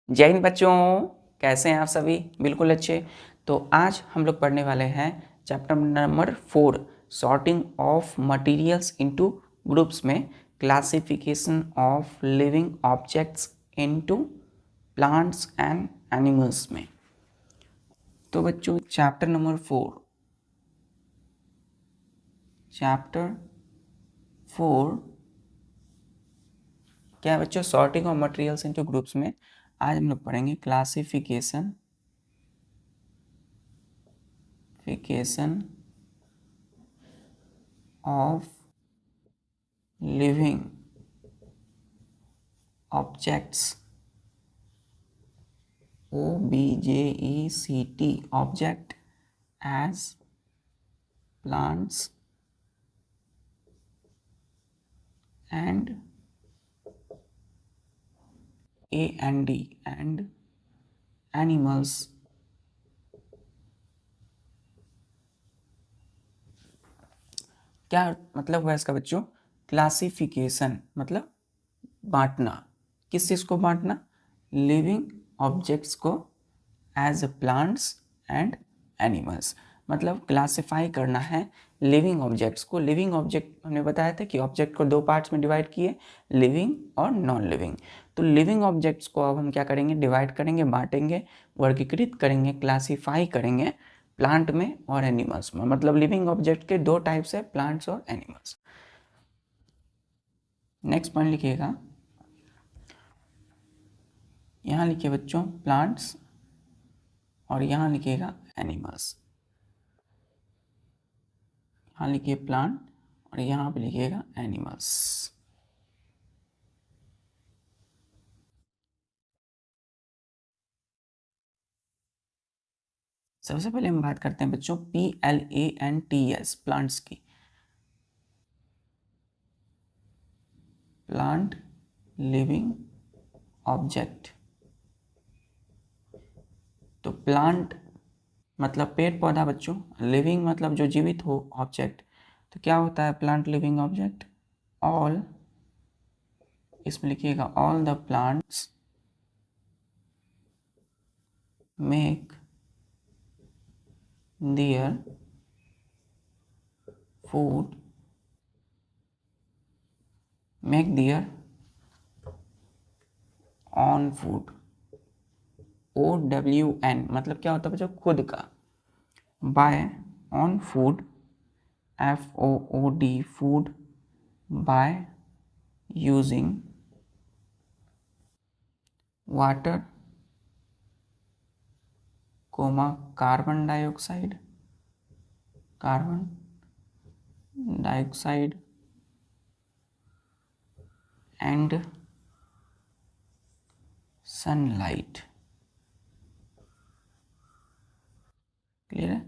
जय हिंद बच्चों, कैसे हैं आप सभी? बिल्कुल अच्छे। तो आज हम लोग पढ़ने वाले हैं chapter number 4 sorting of materials into groups में classification of living objects into plants and animals में। तो बच्चों चैप्टर नंबर 4 क्या है बच्चों? Sorting of materials into groups में आज हम लोग पढ़ेंगे classification of living objects OBJECT object as plants and AND and animals। क्या मतलब हुआ इसका बच्चों? क्लासिफिकेशन मतलब बांटना। किस चीज़ को बांटना? लिविंग ऑब्जेक्ट्स को एज प्लांट्स एंड एनिमल्स। मतलब क्लासिफाई करना है लिविंग ऑब्जेक्ट्स को। लिविंग ऑब्जेक्ट हमने बताया था कि ऑब्जेक्ट को दो पार्ट्स में डिवाइड किए, लिविंग और नॉन लिविंग। तो लिविंग ऑब्जेक्ट्स को अब हम क्या करेंगे? डिवाइड करेंगे, बांटेंगे, वर्गीकृत करेंगे, क्लासिफाई करेंगे प्लांट में और एनिमल्स में। मतलब लिविंग ऑब्जेक्ट के दो टाइप्स है, प्लांट्स और एनिमल्स। नेक्स्ट पॉइंट लिखिएगा, यहाँ लिखिए बच्चों प्लांट्स और यहाँ लिखिएगा एनिमल्स। यहाँ लिखिए प्लांट और यहाँ पे लिखिएगा एनिमल्स। सबसे पहले हम बात करते हैं बच्चों PLANTS प्लांट्स की। Plant living object. तो प्लांट मतलब पेड़ पौधा बच्चों, लिविंग मतलब जो जीवित हो ऑब्जेक्ट। तो क्या होता है प्लांट लिविंग ऑब्जेक्ट? ऑल, इसमें लिखिएगा all the plants make their food, make their own food. OWN मतलब क्या होता है बच्चों? खुद का। By own food, FOOD food, by using water comma carbon dioxide and sunlight. Clear है?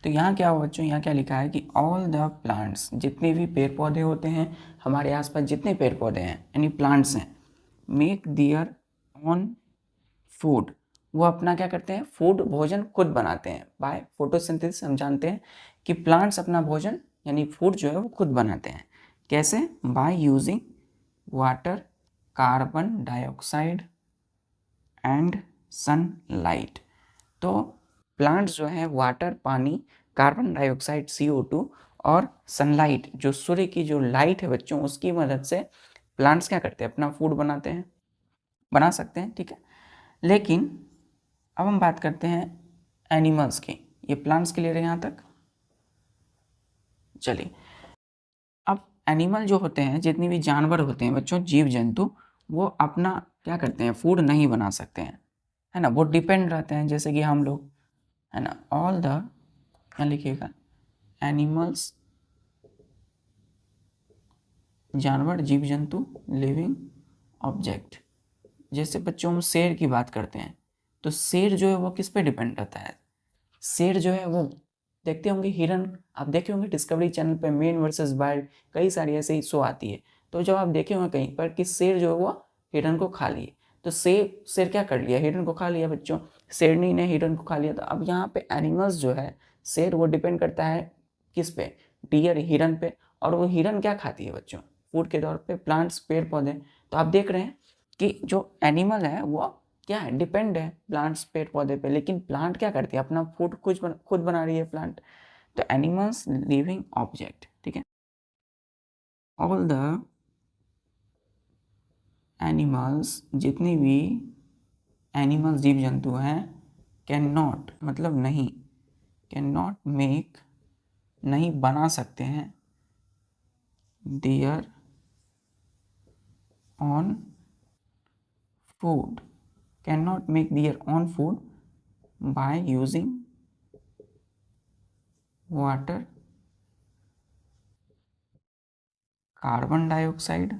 तो यहाँ क्या हुआ बच्चों? यहाँ क्या लिखा है कि ऑल द प्लांट्स, जितने भी पेड़ पौधे होते हैं हमारे आसपास, जितने पेड़ पौधे हैं यानी प्लांट्स हैं, मेक दियर ऑन फूड, वो अपना क्या करते हैं? फूड, भोजन खुद बनाते हैं। बाय फोटोसिंथेसिस हम जानते हैं कि प्लांट्स अपना भोजन यानी फूड जो है वो खुद बनाते हैं। कैसे? Bye using water, carbon dioxide and sunlight. तो प्लांट्स जो है वाटर, पानी, कार्बन डाइऑक्साइड CO2 और सनलाइट जो सूर्य की जो लाइट है बच्चों, उसकी मदद से प्लांट्स क्या करते हैं? अपना फूड बनाते हैं, बना सकते हैं। ठीक है, लेकिन अब हम बात करते हैं एनिमल्स की। ये प्लांट्स के लिए रहे यहाँ तक। चलिए, अब एनिमल जो होते हैं, जितने भी जानवर होते हैं बच्चों, जीव जंतु, वो अपना क्या करते हैं? फूड नहीं बना सकते हैं, है ना। वो डिपेंड रहते हैं, जैसे कि हम लोग, है ना। ऑल द, क्या लिखिएगा, एनिमल्स जानवर, जीव जंतु, लिविंग ऑब्जेक्ट। जैसे बच्चों हम शेर की बात करते हैं, तो शेर जो है वो किस पे डिपेंड रहता है? शेर जो है वो, देखते होंगे हिरन, आप देखे होंगे डिस्कवरी चैनल पे मैन वर्सेस वाइल्ड, कई सारी ऐसे ही शो आती है। तो जब आप देखे होंगे कहीं पर कि शेर जो है वो हिरन को खा लिए, तो शेर क्या कर लिया? हिरन को खा लिया बच्चों। शेरनी ने हिरन को खा लिया। तो अब यहाँ पे एनिमल्स जो है, शेर वो डिपेंड करता है किस पे? डियर, हिरन पे। और वो हिरन क्या खाती है बच्चों? फूड के तौर पे प्लांट्स, पेड़ पौधे। तो आप देख रहे हैं कि जो एनिमल है वो क्या है, डिपेंड है प्लांट्स पेड़ पौधे पे, लेकिन प्लांट क्या करती है, अपना फूड खुद बना रही है प्लांट। तो एनिमल्स लिविंग ऑब्जेक्ट, ठीक है, ऑल द एनिमल्स, जितनी भी एनिमल्स जीव जंतु हैं, कैन नॉट मतलब नहीं, कैन नॉट मेक नहीं बना सकते हैं, their own food, can not make their own food by using water, carbon dioxide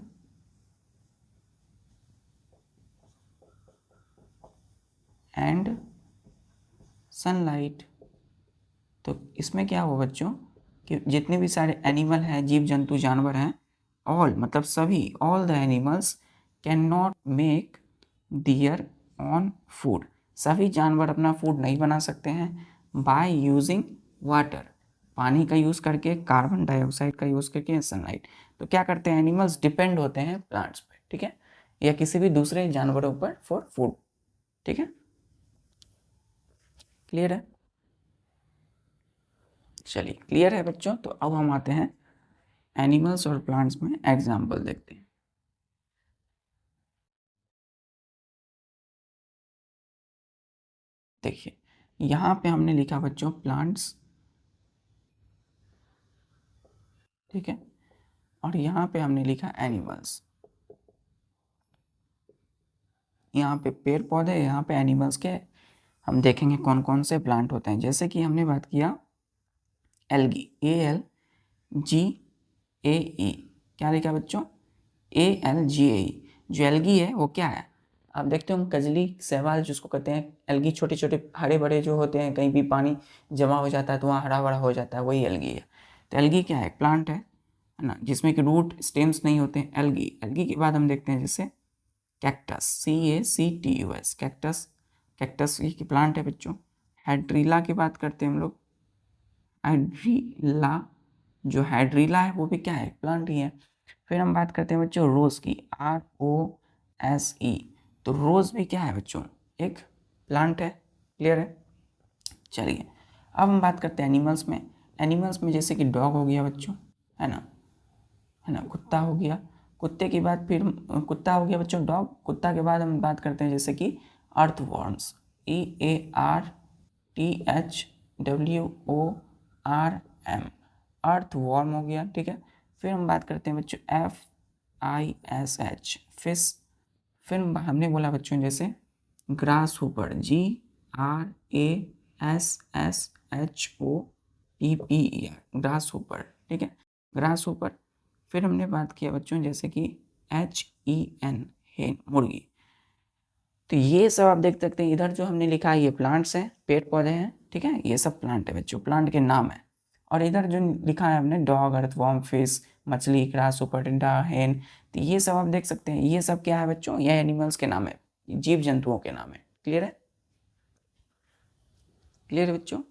and sunlight. तो इसमें क्या हुआ बच्चों कि जितने भी सारे एनिमल हैं, जीव जंतु जानवर हैं, ऑल मतलब सभी, all the animals can not make their own food, सभी जानवर अपना फूड नहीं बना सकते हैं बाय यूजिंग वाटर, पानी का यूज़ करके, कार्बन डाइऑक्साइड का यूज़ करके, सनलाइट। तो क्या करते हैं, एनिमल्स डिपेंड होते हैं प्लांट्स पे, ठीक है, या किसी भी दूसरे जानवरों पर फॉर फूड, ठीक है, क्लियर है। चलिए क्लियर है बच्चों। तो अब हम आते हैं एनिमल्स और प्लांट्स में एग्जाम्पल देखते हैं। देखिए यहाँ पे हमने लिखा बच्चों प्लांट्स, ठीक है, और यहाँ पे हमने लिखा एनिमल्स। यहाँ पे पेड़ पौधे, यहाँ पे एनिमल्स के हम देखेंगे कौन कौन से प्लांट होते हैं। जैसे कि हमने बात किया एल्गी, ALGAE, क्या लिखा बच्चों, ALGAE। जो एल्गी है वो क्या है, आप देखते हो कजली शैवाल जिसको कहते हैं, एल्गी छोटे छोटे हरे भरे जो होते हैं, कहीं भी पानी जमा हो जाता है तो वहाँ हरा भरा हो जाता है, वही एल्गी है। तो एल्गी क्या है, प्लांट है ना, जिसमें कि रूट स्टेम्स नहीं होते हैं। एल्गी, एल्गी के बाद हम देखते हैं जैसे कैक्टस, CACTUS, कैक्टस, कैक्टस ये प्लांट है बच्चों। हाइड्रीला की बात करते हैं हम लोग, हाइड्रीला, जो हाइड्रीला है वो भी क्या है, प्लांट ही है। फिर हम बात करते हैं बच्चों रोज़ की, ROSE, तो रोज़ भी क्या है बच्चों, एक प्लांट है, क्लियर है। चलिए अब हम बात करते हैं एनिमल्स में। एनिमल्स में जैसे कि डॉग हो गया बच्चों, है ना, कुत्ता हो गया, कुत्ते की बात, फिर कुत्ता हो गया बच्चों डॉग, कुत्ता के बाद हम बात करते हैं जैसे कि अर्थवॉर्म्स, EARTHWORM, अर्थवॉर्म हो गया, ठीक है। फिर हम बात करते हैं बच्चों FISH, फिश। फिर हमने बोला बच्चों जैसे grass Hooper, GRASSHOPPER, grass Hooper, ठीक है, ग्रास हुपर। फिर हमने बात किया बच्चों जैसे कि HEN, हेन, मुर्गी। तो ये सब आप देख सकते हैं, इधर जो हमने लिखा है ये प्लांट्स हैं, पेड़ पौधे हैं, ठीक है, ये सब प्लांट है बच्चों, प्लांट के नाम है। और इधर जो लिखा है हमने डॉग, अर्थवॉर्म, फिश, मछली, ग्रास हुपर, टिड्डा, हेन, तो ये सब आप देख सकते हैं, ये सब क्या है बच्चों, ये एनिमल्स के नाम है, जीव जंतुओं के नाम है। क्लियर है, क्लियर है बच्चों।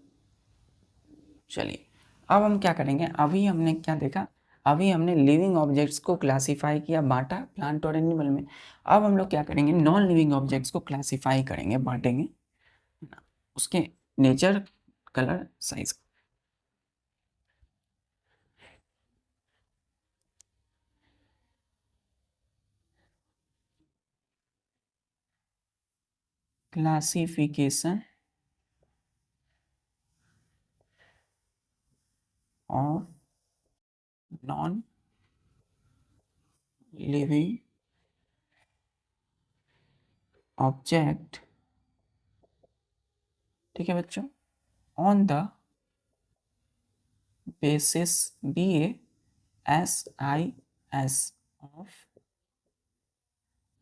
चलिए अब हम क्या करेंगे, अभी हमने क्या देखा, अभी हमने लिविंग ऑब्जेक्ट्स को क्लासिफाई किया, बांटा प्लांट और एनिमल में। अब हम लोग क्या करेंगे, नॉन लिविंग ऑब्जेक्ट्स को क्लासिफाई करेंगे, बांटेंगे, उसके nature, colour, size. Classification of non living object, ठीक है बच्चों, on the basis, BASIS of,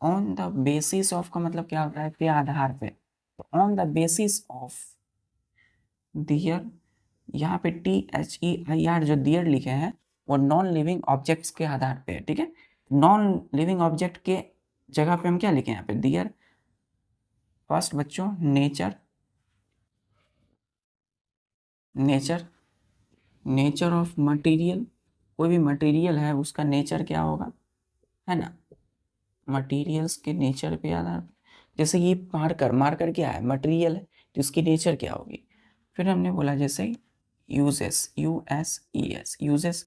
on the basis of का मतलब क्या होता है, के आधार पे। तो on the basis of their, यहाँ पे THEIR जो दियर लिखे हैं वो नॉन लिविंग ऑब्जेक्ट्स के आधार पे है, ठीक है। नॉन लिविंग ऑब्जेक्ट के जगह पे हम क्या लिखे हैं यहाँ पे, दियर। फर्स्ट बच्चों nature, nature, nature of material, कोई भी मटेरियल है उसका नेचर क्या होगा, है ना, मटेरियल्स के नेचर पे आधार। जैसे ये मार्कर क्या है, मटेरियल है, तो इसकी नेचर क्या होगी। फिर हमने बोला जैसे यूजेस, USES यूजेस।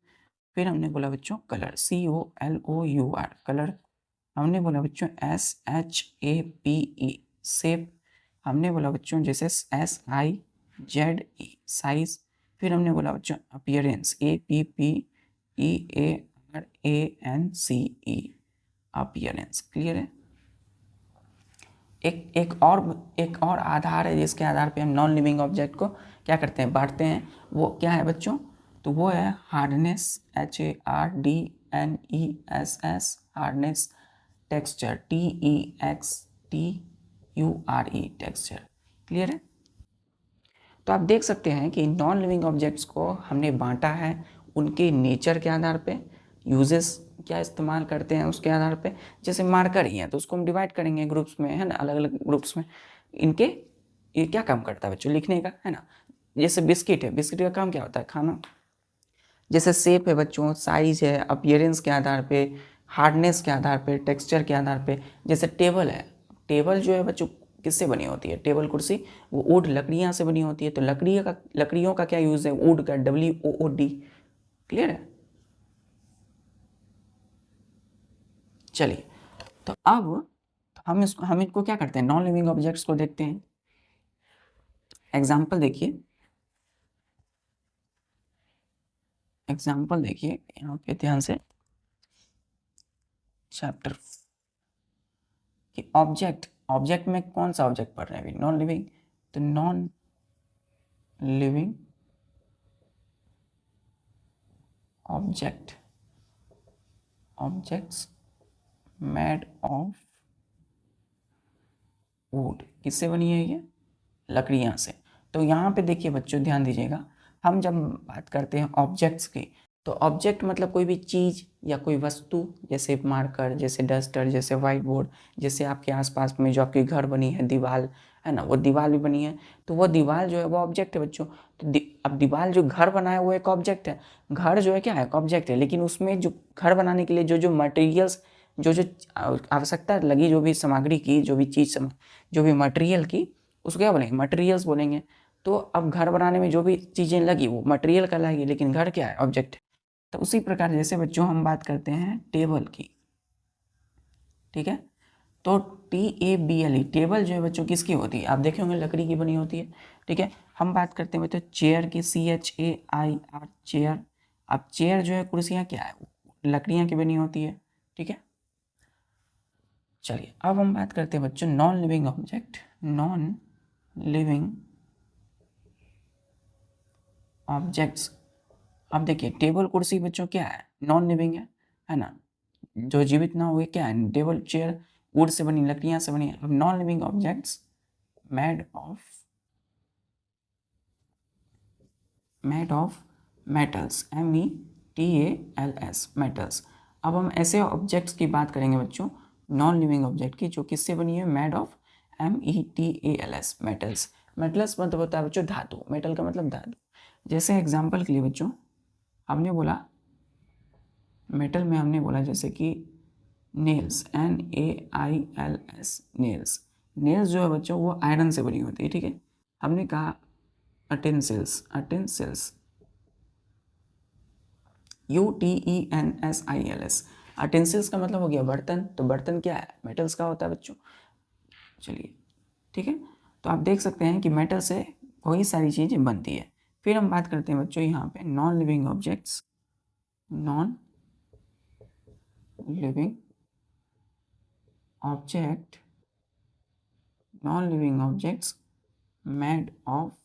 फिर हमने बोला बच्चों कलर, COLOUR कलर। हमने बोला बच्चों SHAPE शेप। हमने बोला बच्चों जैसे SIZE साइज। फिर हमने बोला बच्चों अपीयरेंस, APPEARANCE अपीयरेंस। क्लियर है। एक और आधार है जिसके आधार पे हम नॉन लिविंग ऑब्जेक्ट को क्या करते हैं, बांटते हैं। वो क्या है बच्चों, तो वो है hardness, HARDNESS hardness, texture TEXTURE texture. Clear है। तो आप देख सकते हैं कि नॉन लिविंग ऑब्जेक्ट्स को हमने बांटा है उनके नेचर के आधार पे, यूजेस क्या इस्तेमाल करते हैं उसके आधार पे। जैसे मार्कर ही है तो उसको हम डिवाइड करेंगे ग्रुप्स में, है ना, अलग अलग ग्रुप्स में। इनके ये क्या काम करता है बच्चों, लिखने का, है ना। जैसे बिस्किट है, बिस्किट का काम क्या होता है, खाना। जैसे शेप है बच्चों, साइज है, अपीयरेंस के आधार पे, हार्डनेस के आधार पे, टेक्सचर के आधार पे। जैसे टेबल है, टेबल जो है बच्चों किससे बनी होती है, टेबल कुर्सी, वो वुड लकड़ियाँ से बनी होती है। तो लकड़ियों का क्या यूज़ है, वुड का, WOOD। क्लियर है। चलिए, तो अब हम इनको क्या करते हैं, नॉन लिविंग ऑब्जेक्ट्स को देखते हैं। एग्जाम्पल देखिए, यहाँ पे ध्यान से, चैप्टर कि ऑब्जेक्ट में कौन सा ऑब्जेक्ट पढ़ रहे हैं अभी, नॉन लिविंग। तो non living objects made of would, किससे बनी है ये, लकड़ियाँ से। तो यहाँ पे देखिए बच्चों ध्यान दीजिएगा, हम जब बात करते हैं ऑब्जेक्ट्स की, तो ऑब्जेक्ट मतलब कोई भी चीज़ या कोई वस्तु, जैसे मार्कर, जैसे डस्टर, जैसे वाइट बोर्ड, जैसे आपके आसपास में जो आपकी घर बनी है, दीवार है ना, वो दीवार भी बनी है, तो वो दीवार जो है वो ऑब्जेक्ट है बच्चों। तो अब दीवार जो घर बना है वो एक ऑब्जेक्ट है। घर जो है क्या है, एक ऑब्जेक्ट है। लेकिन उसमें जो घर बनाने के लिए जो जो मटेरियल्स, जो जो आवश्यकता लगी, जो भी सामग्री की, जो भी चीज़, जो भी मटेरियल की, उसको क्या बोलेंगे, मटेरियल्स बोलेंगे। तो अब घर बनाने में जो भी चीज़ें लगी वो मटेरियल कहलाएगी, लेकिन घर क्या है, ऑब्जेक्ट। तो उसी प्रकार जैसे बच्चों हम बात करते हैं टेबल की, ठीक है। तो TABLE टेबल जो है बच्चों किसकी होती है, आप देखे होंगे लकड़ी की बनी होती है, ठीक है। हम बात करते हैं बच्चों चेयर की, CHAIR चेयर। अब चेयर जो है, कुर्सियाँ क्या है, लकड़ियाँ की बनी होती है, ठीक है। चलिए, अब हम बात करते हैं बच्चों non living object, non living objects. अब देखिए टेबल कुर्सी बच्चों क्या है, नॉन लिविंग है ना, जो जीवित ना हुए, क्या है, टेबल चेयर वुड से बनी, लकड़ियाँ से बनी। अब non living objects made of metals, METALS metals. अब हम ऐसे ऑब्जेक्ट्स की बात करेंगे बच्चों, नॉन लिविंग ऑब्जेक्ट की, जो किससे बनी है, made of METALS metals. Metals मतलब होता है बच्चों धातु, मेटल का मतलब धातु। जैसे एग्जाम्पल के लिए बच्चों हमने बोला, मेटल में हमने बोला जैसे कि नेल्स, NAILS नेल्स। नेल्स जो है बच्चों वो आयरन से बनी होती है, ठीक है। हमने कहा अटेंसिल्स, UTENSILS अटेंसिल्स का मतलब हो गया बर्तन। तो बर्तन क्या है, मेटल्स का होता है बच्चों। चलिए, ठीक है। तो आप देख सकते हैं कि मेटल से वही सारी चीज़ें बनती है। फिर हम बात करते हैं बच्चों यहाँ पे non living objects, non living objects made of,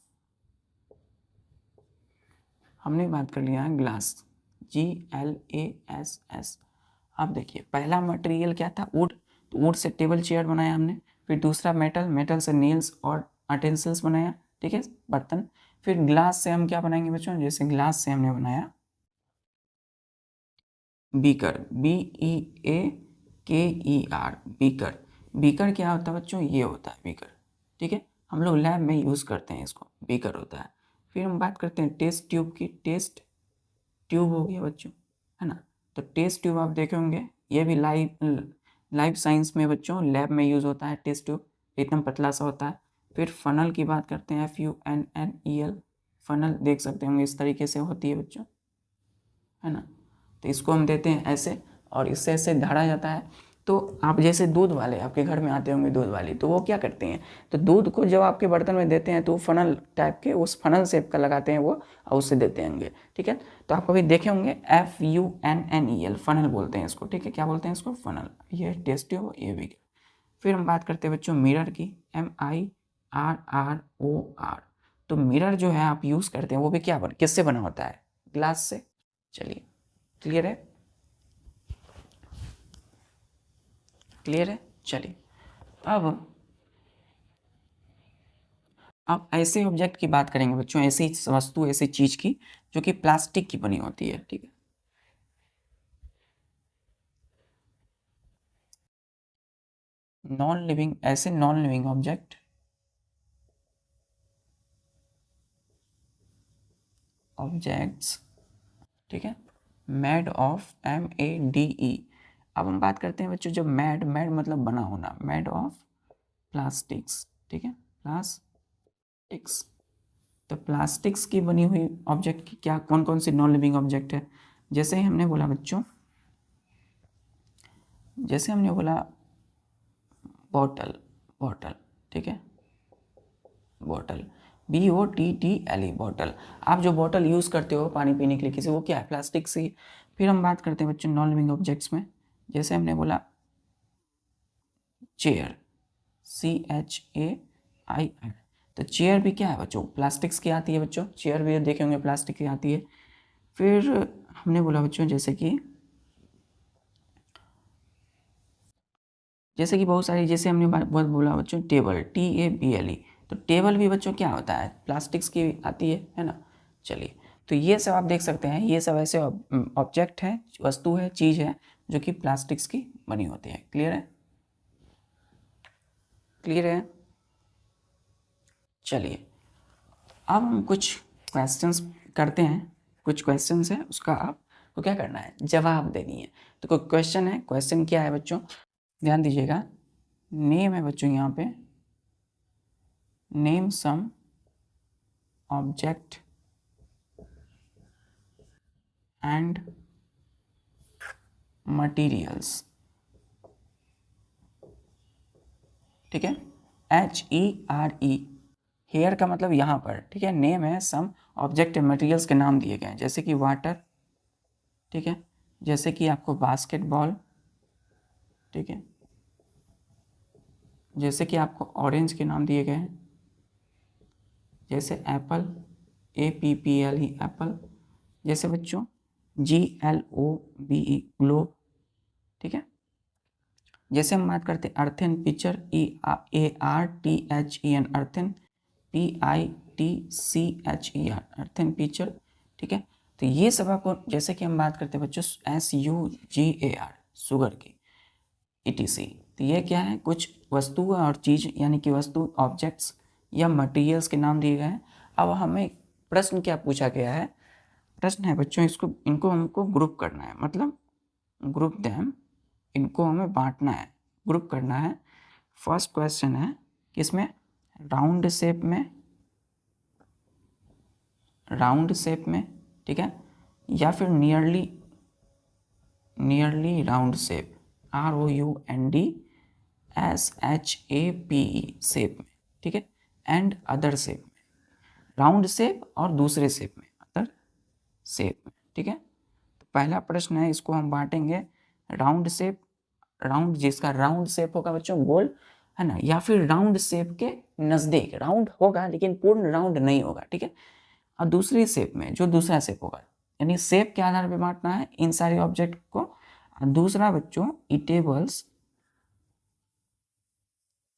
हमने बात कर लिया है ग्लास, GLASS। अब देखिए पहला मटेरियल क्या था, वुड। तो वुड से टेबल चेयर बनाया हमने। फिर दूसरा मेटल से नेल्स और अटेंसिल्स बनाया, ठीक है, बर्तन। फिर ग्लास से हम क्या बनाएंगे बच्चों, जैसे ग्लास से हमने बनाया बीकर, BEAKER बीकर। बीकर क्या होता है बच्चों, ये होता है बीकर, ठीक है। हम लोग लैब में यूज़ करते हैं इसको, बीकर होता है। फिर हम बात करते हैं टेस्ट ट्यूब की, टेस्ट ट्यूब हो गया बच्चों, है ना। तो टेस्ट ट्यूब आप देखे होंगे, ये भी लाइफ साइंस में बच्चों लैब में यूज़ होता है टेस्ट ट्यूब। एकदम पतला सा होता है। फिर फनल की बात करते हैं, FUNNEL, फनल देख सकते होंगे इस तरीके से होती है बच्चों, है ना। तो इसको हम देते हैं ऐसे, और इससे ऐसे ढाड़ा जाता है। तो आप जैसे दूध वाले आपके घर में आते होंगे दूध वाली, तो वो क्या करते हैं, तो दूध को जब आपके बर्तन में देते हैं तो फनल टाइप के, उस फनल शेप का लगाते हैं वो, और उससे देते होंगे, ठीक है। तो आप कभी देखे होंगे FUNNEL, फनल बोलते हैं इसको, ठीक है। क्या बोलते हैं इसको, फनल। ये टेस्ट ट्यूब, ये भी। फिर हम बात करते हैं बच्चों मिरर की, MIRROR। तो मिरर जो है आप यूज़ करते हैं वो भी क्या किससे बना होता है, ग्लास से। चलिए, क्लियर है, क्लियर है। चलिए, अब ऐसे ऑब्जेक्ट की बात करेंगे बच्चों, ऐसी वस्तु, ऐसी चीज की जो कि प्लास्टिक की बनी होती है, ठीक है। नॉन लिविंग, ऐसे नॉन लिविंग ऑब्जेक्ट, ऑब्जेक्ट्स, ठीक है, मेड ऑफ, MADE। अब हम बात करते हैं बच्चों, जब मेड मतलब बना होना, मेड ऑफ प्लास्टिक्स, ठीक है, प्लास्टिक्स। तो प्लास्टिक्स की बनी हुई ऑब्जेक्ट की क्या, कौन कौन सी नॉन लिविंग ऑब्जेक्ट है, जैसे ही हमने बोला बच्चों, जैसे हमने बोला बॉटल, बॉटल, ठीक है, बॉटल, BOTTLE, बॉटल। आप जो बॉटल यूज़ करते हो पानी पीने के लिए किसी, वो क्या है, प्लास्टिक से। फिर हम बात करते हैं बच्चों नॉन लिविंग ऑब्जेक्ट्स में, जैसे हमने बोला चेयर, CHAIR। तो चेयर भी क्या है बच्चों, प्लास्टिक्स की आती है बच्चों, चेयर भी देखे होंगे प्लास्टिक की आती है। फिर हमने बोला बच्चों जैसे कि बहुत सारी, जैसे हमने बहुत बोला बच्चों टेबल, TABLE। तो टेबल भी बच्चों क्या होता है, प्लास्टिक्स की आती है ना। चलिए, तो ये सब आप देख सकते हैं, ये सब ऐसे ऑब्जेक्ट है, वस्तु है, चीज़ है जो कि प्लास्टिक्स की बनी होती है। क्लियर है, क्लियर है। चलिए, अब हम कुछ क्वेश्चंस करते हैं, कुछ क्वेश्चंस है, उसका आपको क्या करना है, जवाब देनी है। तो कोई क्वेश्चन है, क्वेश्चन क्या है बच्चों, ध्यान दीजिएगा। नेम है बच्चों यहाँ पे, name some object and materials, ठीक है, HERE। हेयर का मतलब यहाँ पर, ठीक है, नेम है, सम ऑब्जेक्ट एंड मटीरियल्स के नाम दिए गए हैं, जैसे कि वाटर, ठीक है, जैसे कि आपको बास्केटबॉल, ठीक है, जैसे कि आपको ऑरेंज के नाम दिए गए हैं, जैसे एप्पल, APPLE, एप्पल। जैसे बच्चों GLOBE, ग्लोब, ठीक है। जैसे हम बात करते हैं earthen picture, EARTHEN, earthen, PITCHER, earthen picture, ठीक है। तो ये सब आपको, जैसे कि हम बात करते हैं बच्चों SUGAR, शुगर की, ETC। तो ये क्या है, कुछ वस्तु और चीज़, यानी कि वस्तु, ऑब्जेक्ट्स या मटेरियल्स के नाम दिए गए हैं। अब हमें प्रश्न क्या पूछा गया है, प्रश्न है बच्चों, इनको हमको ग्रुप करना है, मतलब ग्रुप देम, इनको हमें बांटना है, ग्रुप करना है। फर्स्ट क्वेश्चन है किसमें, राउंड शेप में, राउंड शेप में, ठीक है, या फिर nearly round shape, ROUNDSHAPE, shape में, ठीक है, एंड अदर शेप में, राउंड शेप और दूसरे शेप में, अदर शेप में, ठीक है। तो पहला प्रश्न है, इसको हम बांटेंगे राउंड शेप, राउंड जिसका राउंड शेप होगा बच्चों गोल, है ना, या फिर राउंड शेप के नज़दीक, राउंड होगा लेकिन पूर्ण राउंड नहीं होगा, ठीक है। और दूसरी शेप में जो दूसरा शेप होगा, यानी शेप के आधार पर बांटना है इन सारे ऑब्जेक्ट को। और दूसरा बच्चों eatables,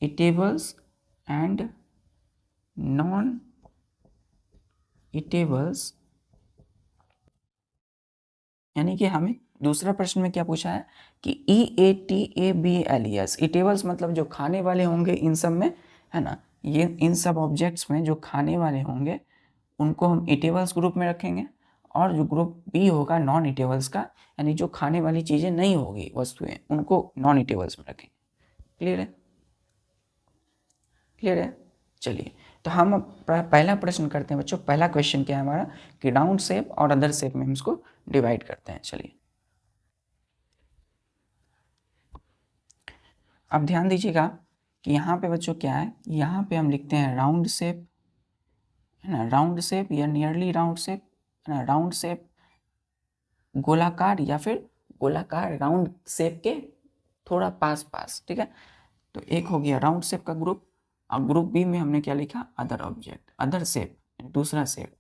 eatables and non eatables, यानी कि हमें दूसरा प्रश्न में क्या पूछा है कि EATABLES, इटेबल्स मतलब जो खाने वाले होंगे इन सब में, है ना, ये इन सब ऑब्जेक्ट्स में जो खाने वाले होंगे उनको हम इटेबल्स ग्रुप में रखेंगे, और जो ग्रुप बी होगा नॉन इटेबल्स का, यानी जो खाने वाली चीज़ें नहीं होगी, वस्तुएं, उनको नॉन इटेबल्स में रखेंगे। क्लियर है, क्लियर है। चलिए, तो हम पहला प्रश्न करते हैं बच्चों। पहला क्वेश्चन क्या है हमारा कि राउंड शेप और अदर शेप में हम इसको डिवाइड करते हैं। चलिए, अब ध्यान दीजिएगा कि यहाँ पे बच्चों क्या है, यहाँ पे हम लिखते हैं राउंड शेप, है ना, राउंड शेप या नियरली राउंड शेप, है ना, राउंड शेप गोलाकार या फिर गोलाकार राउंड शेप के थोड़ा पास पास, ठीक है। तो एक हो गया राउंड शेप का ग्रुप, और ग्रुप बी में हमने क्या लिखा, अदर ऑब्जेक्ट, अदर शेप, दूसरा शेप।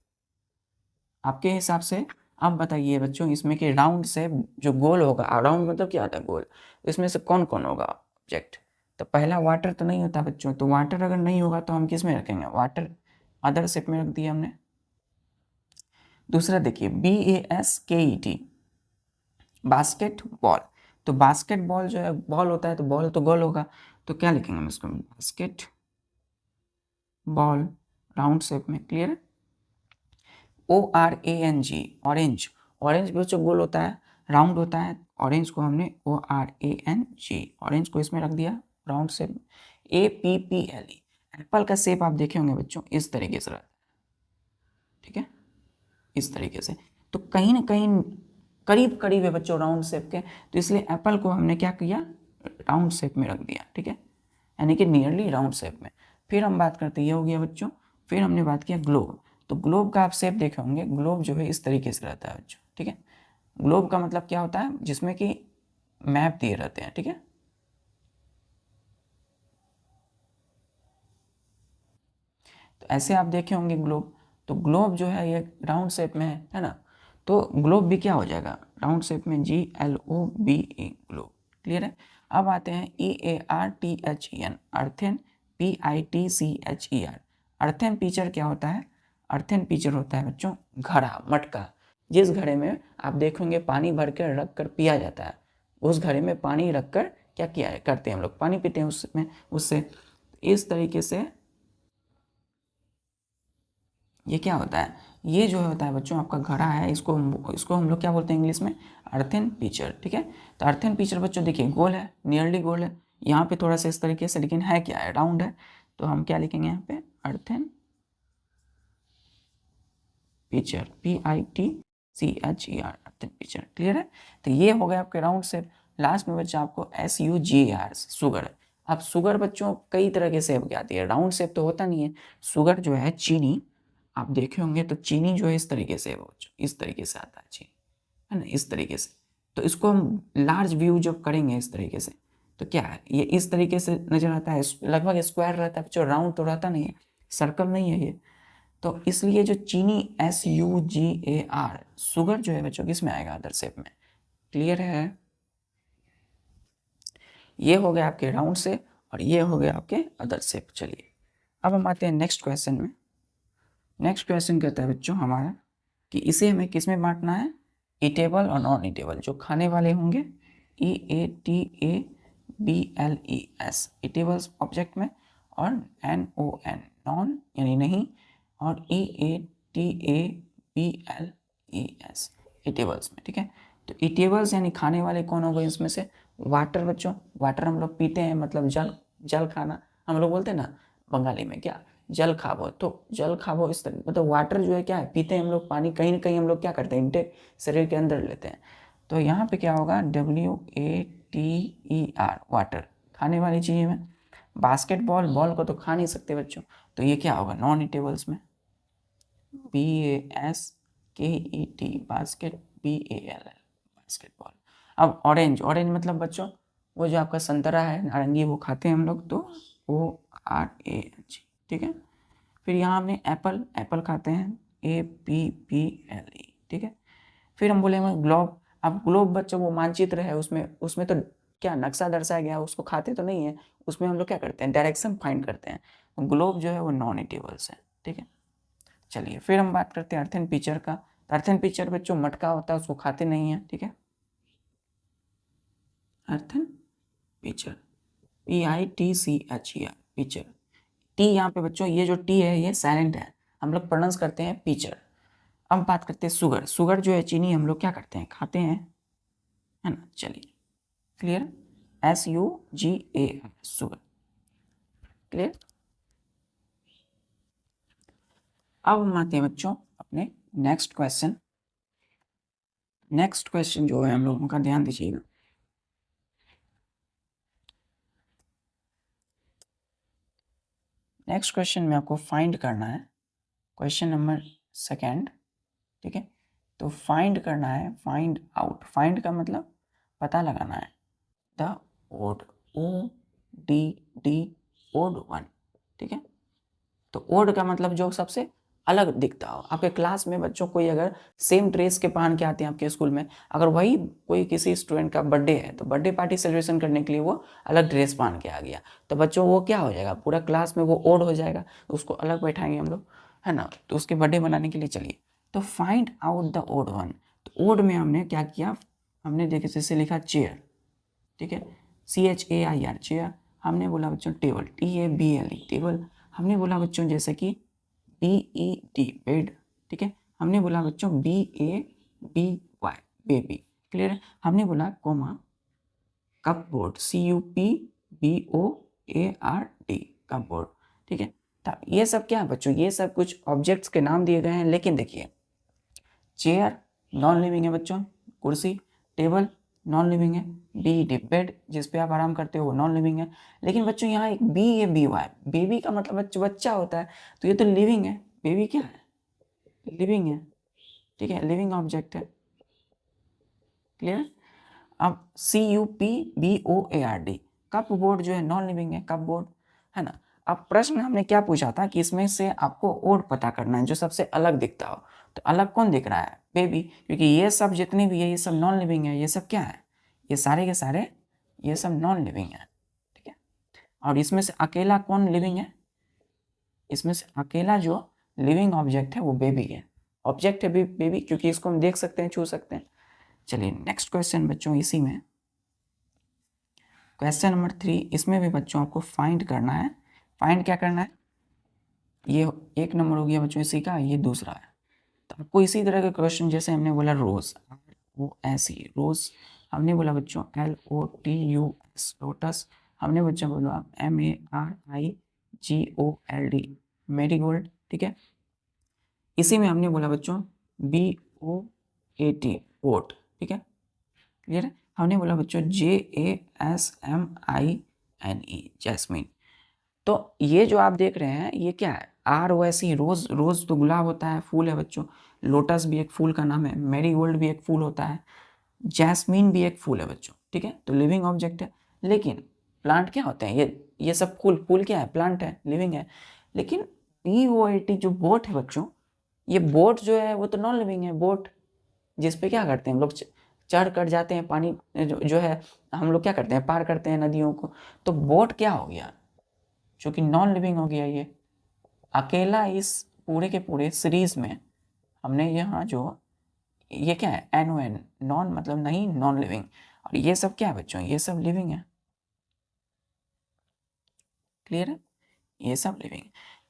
आपके हिसाब से आप बताइए बच्चों, इसमें कि राउंड शेप जो गोल होगा, राउंड मतलब क्या होता है, गोल, इसमें से कौन कौन होगा ऑब्जेक्ट। तो पहला वाटर तो नहीं होता बच्चों, तो वाटर अगर नहीं होगा तो हम किस में रखेंगे, वाटर अदर शेप में रख दिया हमने। दूसरा देखिए BASKET, बास्केट बॉल, तो बास्केट बॉल जो है बॉल होता है, तो बॉल तो गोल होगा, तो क्या लिखेंगे हम इसको, बास्केट बॉल राउंड शेप में। क्लियर है। ORANG, ऑरेंज, ऑरेंज भी बच्चों गोल होता है, राउंड होता है, ऑरेंज को हमने ORANG, ऑरेंज को इसमें रख दिया राउंड शेप। APPLE, एप्पल का शेप आप देखे होंगे बच्चों, इस तरीके से रहता है, ठीक है, इस तरीके से। तो कहीं ना कहीं करीब करीब है बच्चों राउंड शेप के, तो इसलिए एप्पल को हमने क्या किया, राउंड शेप में रख दिया, ठीक है, यानी कि नियरली राउंड शेप में। फिर हम बात करते हैं, ये हो गया बच्चों। फिर हमने बात किया ग्लोब, तो ग्लोब का आप शेप देखे होंगे, ग्लोब जो है इस तरीके से रहता है बच्चों, ठीक है। ग्लोब का मतलब क्या होता है, जिसमें कि मैप दिए रहते हैं, ठीक है। तो ऐसे आप देखे होंगे ग्लोब, तो ग्लोब जो है ये राउंड शेप में है ना, तो ग्लोब भी क्या हो जाएगा, राउंड शेप में, GLOBE, ग्लोब। क्लियर है। अब आते हैं EARTHEN, अर्थेन, PITCHER, अर्थेन पिक्चर क्या होता है, अर्थेन पिक्चर होता है बच्चों घड़ा, मटका, जिस घड़े में आप देखोगे पानी भर कर रख कर पिया जाता है, उस घड़े में पानी रख कर क्या किया करते हैं हम लोग, पानी पीते हैं उसमें, उससे इस तरीके से ये क्या होता है, ये जो होता है बच्चों आपका घड़ा है, इसको इसको हम लोग क्या बोलते हैं इंग्लिश में, अर्थेन पिक्चर, ठीक है। तो अर्थेन पिक्चर बच्चों देखिए गोल है, नियरली गोल है, यहाँ पे थोड़ा सा इस तरीके से, लेकिन है क्या है, राउंड है, तो हम क्या लिखेंगे यहाँ पे, अर्थेन पिक्चर, PITCHER, अर्थेन पिक्चर। क्लियर है। तो ये हो गया आपके राउंड शेप। लास्ट में बच्चा आपको SUGAR, शुगर। अब शुगर बच्चों कई तरह के शेप की आती है, राउंड शेप तो होता नहीं है। शुगर जो है चीनी, आप देखे होंगे तो चीनी जो है इस तरीके से, वो इस तरीके से आता है चीनी, है ना, इस तरीके से। तो इसको हम लार्ज व्यू जब करेंगे इस तरीके से, तो क्या है, ये इस तरीके से नजर आता है, लगभग स्क्वायर रहता है बच्चों, राउंड तो रहता नहीं है, सर्कल नहीं है ये। तो इसलिए जो चीनी SUGAR, शुगर जो है बच्चों किस में आएगा, अदर शेप में। क्लियर है। ये हो गया आपके राउंड शेप और ये हो गया आपके अदर शेप। चलिए, अब हम आते हैं नेक्स्ट क्वेश्चन में। नेक्स्ट क्वेश्चन कहता है बच्चों हमारा कि इसे हमें किस में बांटना है, ईटेबल और नॉन ईटेबल, जो खाने वाले होंगे EATABLES, ईटेबल्स ऑब्जेक्ट में, और NON, नॉन यानी नहीं, और EATABLES, ईटेबल्स में, ठीक है। तो ईटेबल्स यानी खाने वाले कौन होगा इसमें से, वाटर बच्चों, वाटर हम लोग पीते हैं, मतलब जल, जल खाना हम लोग बोलते हैं ना बंगाली में, क्या, जल खाबो, तो जल खाबो इस तरह, मतलब वाटर जो है क्या है, पीते हैं हम लोग पानी, कहीं ना कहीं हम लोग क्या करते हैं, इनटेक शरीर के अंदर लेते हैं। तो यहाँ पे क्या होगा, WATER, वाटर, खाने वाली चीज़ में। बास्केटबॉल, बॉल को तो खा नहीं सकते बच्चों, तो ये क्या होगा, नॉन ईटेबल्स में, BASKET, बास्केट, BALL, बास्केटबॉल। अब ऑरेंज, ऑरेंज मतलब बच्चों वो जो आपका संतरा है नारंगी, वो खाते हैं हम लोग, तो ORANG, ठीक है। फिर यहाँ हमने एप्पल, एप्पल खाते हैं, APPLE, ठीक है। फिर हम बोलेंगे ग्लोब। अब ग्लोब बच्चों वो मानचित्र है, उसमें उसमें तो क्या नक्शा दर्शाया गया है, उसको खाते तो नहीं है, उसमें हम लोग क्या करते हैं, डायरेक्शन फाइंड करते हैं। ग्लोब जो है वो नॉन ईटेबल्स है, ठीक है। चलिए, फिर हम बात करते हैं अर्थन पिक्चर का। अर्थन पिक्चर बच्चों मटका होता है, उसको खाते नहीं है, ठीक है। Earthen picture, PITCHER, picture. T यहाँ पे बच्चों, ये जो टी है ये साइलेंट है, हम लोग प्रोनाउंस करते हैं पिक्चर। अब बात करते हैं शुगर, शुगर जो है चीनी, हम लोग क्या करते हैं, खाते हैं, है ना। चलिए, क्लियर, SUGAR, शुगर। क्लियर। अब हम आते हैं बच्चों अपने नेक्स्ट क्वेश्चन जो है हम लोगों का, ध्यान दीजिएगा। नेक्स्ट क्वेश्चन में आपको फाइंड करना है, क्वेश्चन नंबर 2, ठीक है। तो फाइंड करना है, फाइंड आउट, फाइंड का मतलब पता लगाना है, the odd, ODD, odd one, ठीक है। तो ओड का मतलब जो सबसे अलग दिखता हो। आपके क्लास में बच्चों कोई अगर सेम ड्रेस के पहन के आते हैं आपके स्कूल में, अगर वही कोई किसी स्टूडेंट का बर्थडे है तो बर्थडे पार्टी सेलिब्रेशन करने के लिए वो अलग ड्रेस पहन के आ गया, तो बच्चों वो क्या हो जाएगा, पूरा क्लास में वो ओड हो जाएगा, उसको अलग बैठाएंगे हम लोग, है ना। तो उसके बर्थडे मनाने के लिए चलिए, तो find out the odd one. तो ओड में हमने क्या किया, हमने देखे जैसे लिखा चेयर, ठीक है, CHAIR चेयर। हमने बोला बच्चों टेबल, TABLE टेबल। हमने बोला बच्चों जैसे कि BED बेड, ठीक है। हमने बोला बच्चों BABY बेबी, क्लियर है। हमने बोला कोमा कपबोर्ड, CUPBOARD कपबोर्ड, ठीक है। तो ये सब क्या है बच्चों, ये सब कुछ ऑब्जेक्ट्स के नाम दिए गए हैं, लेकिन देखिए चेयर नॉन लिविंग है बच्चों, कुर्सी, टेबल नॉन लिविंग है, BED बेड जिस पे आप आराम करते हो वो नॉन लिविंग है। लेकिन बच्चों यहाँ एक BABY बेबी का मतलब बच्चा होता है, तो ये तो लिविंग है, बेबी क्या है, लिविंग है, ठीक है, लिविंग ऑब्जेक्ट है, क्लियर। अब CUPBOARD कप बोर्ड जो है नॉन लिविंग है, कप बोर्ड, है ना। अब प्रश्न हमने क्या पूछा था कि इसमें से आपको ओड पता करना है जो सबसे अलग दिखता हो, तो अलग कौन दिख रहा है, बेबी, क्योंकि ये सब जितने भी है ये सब नॉन लिविंग है, ये सब क्या है, ये सारे के सारे ये सब नॉन लिविंग है, ठीक है। और इसमें से अकेला कौन लिविंग है, इसमें से अकेला जो लिविंग ऑब्जेक्ट है वो बेबी है, ऑब्जेक्ट है बेबी, क्योंकि इसको हम देख सकते हैं, छू सकते हैं। चलिए नेक्स्ट क्वेश्चन बच्चों, इसी में क्वेश्चन नंबर 3, इसमें भी बच्चों आपको फाइंड करना है। फाइंड क्या करना है, ये 1 नंबर हो गया बच्चों इसी का, ये दूसरा है। तो आपको इसी तरह के क्वेश्चन, जैसे हमने बोला रोज, ROSE रोज, हमने बोला बच्चों LOTUS लोटस, हमने बच्चों बोला MARIGOLD मेरीगोल्ड, ठीक है। इसी में हमने बोला बच्चों BOAT बोट, ठीक है, क्लियर है। हमने बोला बच्चों JASMINE जैस्मिन। तो ये जो आप देख रहे हैं ये क्या है, ROSE रोज, रोज तो गुलाब होता है, फूल है बच्चों, लोटस भी एक फूल का नाम है, मैरीगोल्ड भी एक फूल होता है, जैस्मिन भी एक फूल है बच्चों, ठीक है। तो लिविंग ऑब्जेक्ट है। लेकिन प्लांट क्या होते हैं, ये सब फूल, फूल क्या है, प्लांट है, लिविंग है। लेकिन BOAT जो बोट है बच्चों, ये बोट जो है वो तो नॉन लिविंग है, बोट जिस पे क्या करते हैं हम लोग, चढ़ कर जाते हैं, पानी जो है हम लोग क्या करते हैं, पार करते हैं नदियों को। तो बोट क्या हो गया, जो कि नॉन लिविंग हो गया। ये अकेला इस पूरे के पूरे सीरीज में हमने यहाँ जो, ये क्या है, NON, नॉन मतलब नहीं, नॉन लिविंग। और ये सब क्या है बच्चों, ये सब लिविंग है, क्लियर है, ये सब लिविंग।